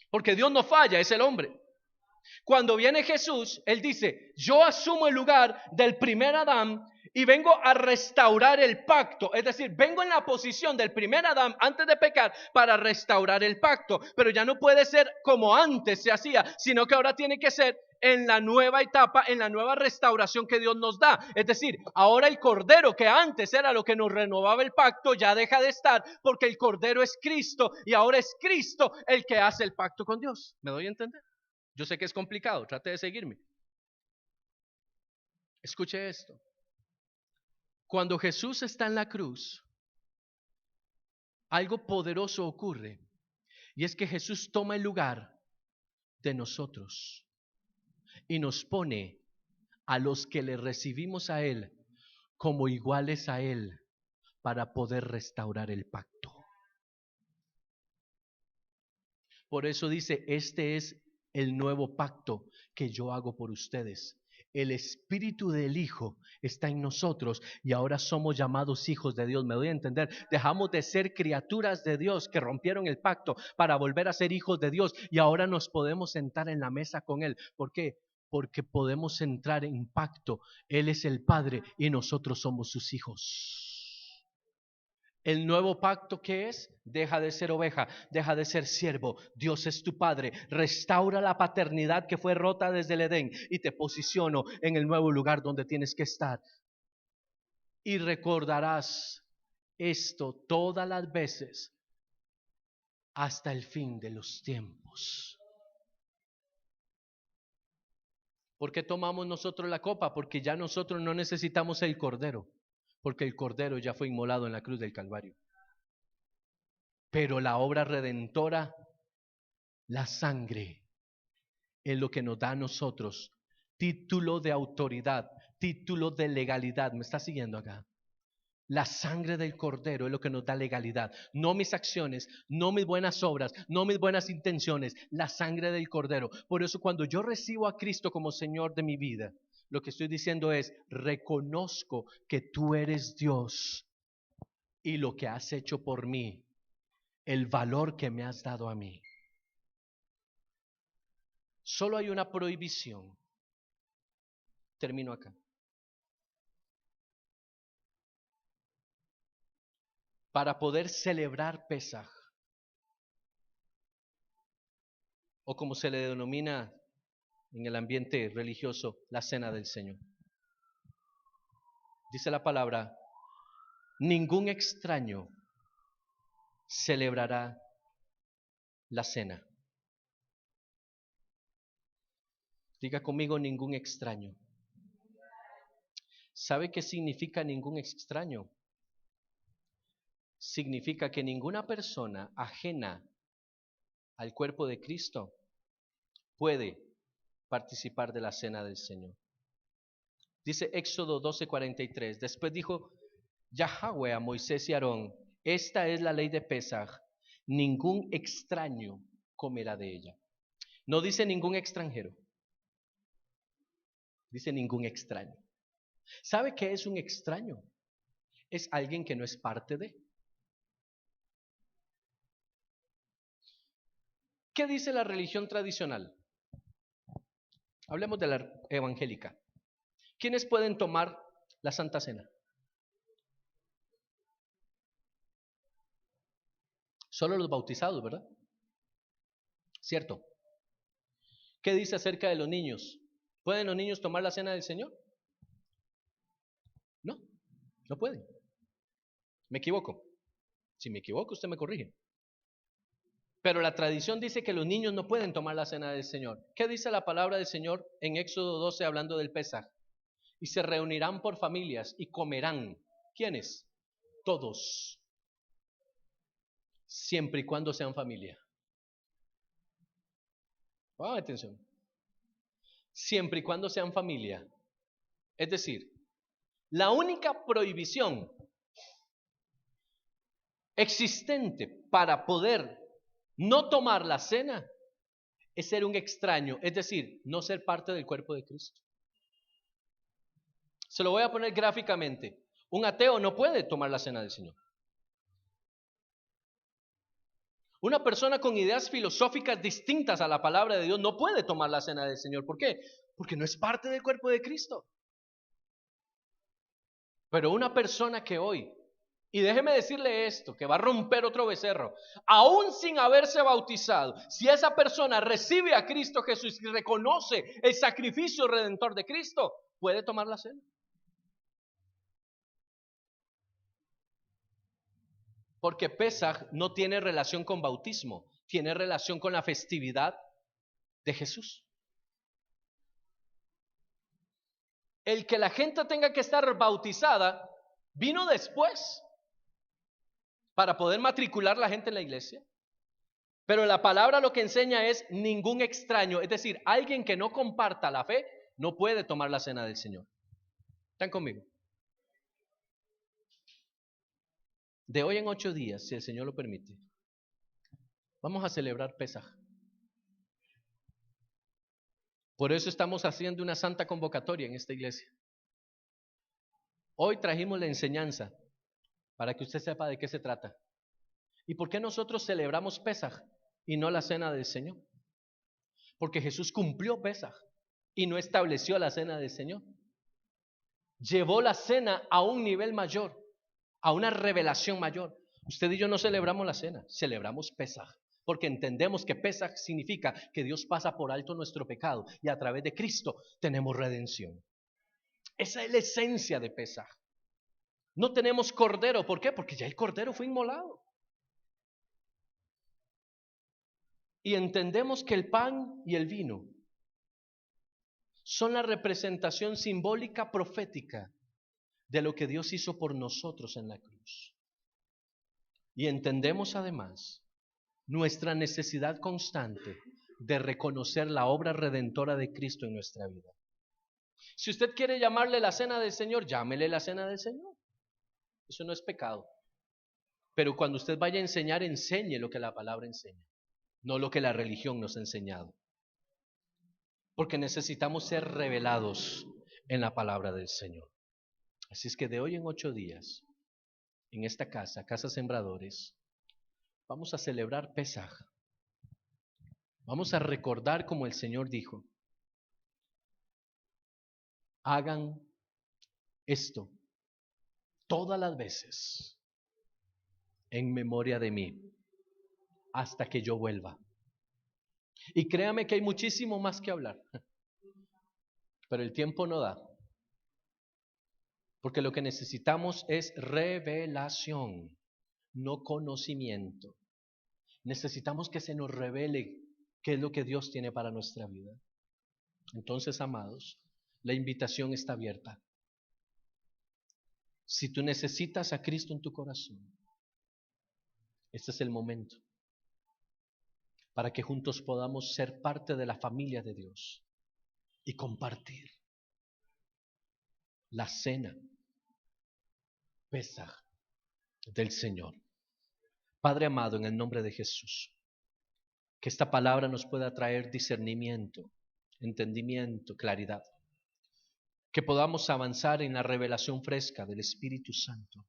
Porque Dios no falla, es el hombre. Cuando viene Jesús, Él dice, yo asumo el lugar del primer Adán y vengo a restaurar el pacto. Es decir, vengo en la posición del primer Adán antes de pecar para restaurar el pacto. Pero ya no puede ser como antes se hacía, sino que ahora tiene que ser en la nueva etapa, en la nueva restauración que Dios nos da. Es decir, ahora el Cordero que antes era lo que nos renovaba el pacto ya deja de estar porque el Cordero es Cristo y ahora es Cristo el que hace el pacto con Dios. ¿Me doy a entender? Yo sé que es complicado, trate de seguirme. Escuche esto. Cuando Jesús está en la cruz, algo poderoso ocurre. Y es que Jesús toma el lugar de nosotros y nos pone a los que le recibimos a Él como iguales a Él para poder restaurar el pacto. Por eso dice, este es el nuevo pacto que yo hago por ustedes. El espíritu del Hijo está en nosotros y ahora somos llamados hijos de Dios. Me doy a entender. Dejamos de ser criaturas de Dios que rompieron el pacto para volver a ser hijos de Dios y ahora nos podemos sentar en la mesa con Él. ¿Por qué? Porque podemos entrar en pacto. Él es el Padre y nosotros somos sus hijos. El nuevo pacto, ¿qué es? Deja de ser oveja, deja de ser siervo. Dios es tu Padre. Restaura la paternidad que fue rota desde el Edén y te posiciono en el nuevo lugar donde tienes que estar. Y recordarás esto todas las veces hasta el fin de los tiempos. ¿Por qué tomamos nosotros la copa? Porque ya nosotros no necesitamos el Cordero, porque el Cordero ya fue inmolado en la cruz del Calvario. Pero la obra redentora, la sangre, es lo que nos da a nosotros título de autoridad, título de legalidad. ¿Me está siguiendo acá? La sangre del Cordero es lo que nos da legalidad, no mis acciones, no mis buenas obras, no mis buenas intenciones, la sangre del Cordero. Por eso cuando yo recibo a Cristo como Señor de mi vida, lo que estoy diciendo es, reconozco que tú eres Dios y lo que has hecho por mí, el valor que me has dado a mí. Solo hay una prohibición. Termino acá. Para poder celebrar Pesaj, o como se le denomina en el ambiente religioso, la cena del Señor. Dice la palabra, ningún extraño celebrará la cena. Diga conmigo, ningún extraño. ¿Sabe qué significa ningún extraño? Significa que ninguna persona ajena al cuerpo de Cristo puede participar de la cena del Señor. Dice Éxodo 12:43. Después dijo Yahweh a Moisés y Aarón, esta es la ley de Pesaj, ningún extraño comerá de ella. No dice ningún extranjero, dice ningún extraño. ¿Sabe qué es un extraño? Es alguien que no es parte de. ¿Qué dice la religión tradicional? Hablemos de la evangélica. ¿Quiénes pueden tomar la Santa Cena? Solo los bautizados, ¿verdad? ¿Cierto? ¿Qué dice acerca de los niños? ¿Pueden los niños tomar la cena del Señor? No, no pueden. ¿Me equivoco? Si me equivoco, usted me corrige. Pero la tradición dice que los niños no pueden tomar la cena del Señor. ¿Qué dice la palabra del Señor en Éxodo 12 hablando del Pesaj? Y se reunirán por familias y comerán. ¿Quiénes? Todos. Siempre y cuando sean familia. Pongan atención. Siempre y cuando sean familia. Es decir, la única prohibición existente para poder no tomar la cena es ser un extraño, es decir, no ser parte del cuerpo de Cristo. Se lo voy a poner gráficamente. Un ateo no puede tomar la cena del Señor. Una persona con ideas filosóficas distintas a la palabra de Dios no puede tomar la cena del Señor. ¿Por qué? Porque no es parte del cuerpo de Cristo. Pero una persona que hoy, y déjeme decirle esto, que va a romper otro becerro, aún sin haberse bautizado, si esa persona recibe a Cristo Jesús y reconoce el sacrificio redentor de Cristo, puede tomar la cena. Porque Pesaj no tiene relación con bautismo, tiene relación con la festividad de Jesús. El que la gente tenga que estar bautizada vino después para poder matricular la gente en la iglesia. Pero la palabra lo que enseña es ningún extraño, es decir, alguien que no comparta la fe no puede tomar la cena del Señor. ¿Están conmigo? De hoy en 8 días, si el Señor lo permite, vamos a celebrar Pesaj. Por eso estamos haciendo una santa convocatoria en esta iglesia. Hoy trajimos la enseñanza para que usted sepa de qué se trata. ¿Y por qué nosotros celebramos Pesaj y no la cena del Señor? Porque Jesús cumplió Pesaj y no estableció la cena del Señor. Llevó la cena a un nivel mayor, a una revelación mayor. Usted y yo no celebramos la cena, celebramos Pesaj, porque entendemos que Pesaj significa que Dios pasa por alto nuestro pecado y a través de Cristo tenemos redención. Esa es la esencia de Pesaj. No tenemos cordero, ¿por qué? Porque ya el cordero fue inmolado. Y entendemos que el pan y el vino son la representación simbólica profética de lo que Dios hizo por nosotros en la cruz. Y entendemos además nuestra necesidad constante de reconocer la obra redentora de Cristo en nuestra vida. Si usted quiere llamarle la cena del Señor, llámele la cena del Señor. Eso no es pecado. Pero cuando usted vaya a enseñar, enseñe lo que la palabra enseña, no lo que la religión nos ha enseñado. Porque necesitamos ser revelados en la palabra del Señor. Así es que de hoy en 8 días, en esta casa, Casa Sembradores, vamos a celebrar Pesaj. Vamos a recordar como el Señor dijo: hagan esto todas las veces en memoria de mí, hasta que yo vuelva. Y créame que hay muchísimo más que hablar, pero el tiempo no da. Porque lo que necesitamos es revelación, no conocimiento. Necesitamos que se nos revele qué es lo que Dios tiene para nuestra vida. Entonces, amados, la invitación está abierta. Si tú necesitas a Cristo en tu corazón, este es el momento para que juntos podamos ser parte de la familia de Dios y compartir la cena Pesaj del Señor. Padre amado, en el nombre de Jesús, que esta palabra nos pueda traer discernimiento, entendimiento, claridad. Que podamos avanzar en la revelación fresca del Espíritu Santo.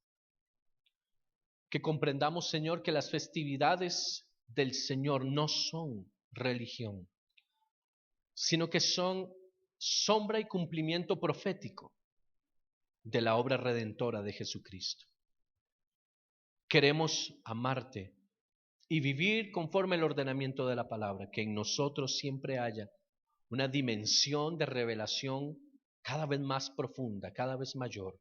Que comprendamos, Señor, que las festividades del Señor no son religión, sino que son sombra y cumplimiento profético de la obra redentora de Jesucristo. Queremos amarte y vivir conforme al ordenamiento de la palabra, que en nosotros siempre haya una dimensión de revelación cada vez más profunda, cada vez mayor,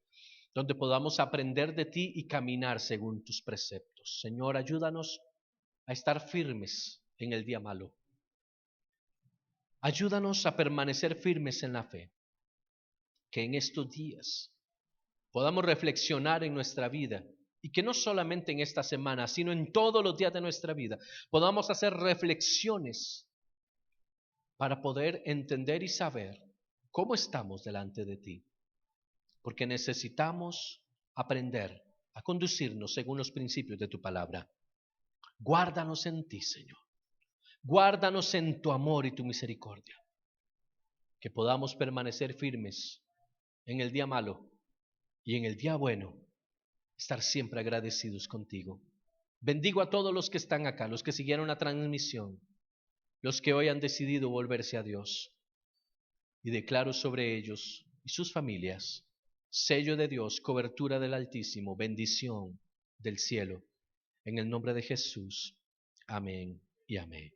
donde podamos aprender de ti y caminar según tus preceptos. Señor, ayúdanos a estar firmes en el día malo. Ayúdanos a permanecer firmes en la fe, que en estos días podamos reflexionar en nuestra vida y que no solamente en esta semana, sino en todos los días de nuestra vida, podamos hacer reflexiones para poder entender y saber cómo estamos delante de ti. Porque necesitamos aprender a conducirnos según los principios de tu palabra. Guárdanos en ti, Señor. Guárdanos en tu amor y tu misericordia. Que podamos permanecer firmes en el día malo y en el día bueno, estar siempre agradecidos contigo. Bendigo a todos los que están acá, los que siguieron la transmisión, los que hoy han decidido volverse a Dios. Y declaro sobre ellos y sus familias sello de Dios, cobertura del Altísimo, bendición del cielo. En el nombre de Jesús. Amén y amén.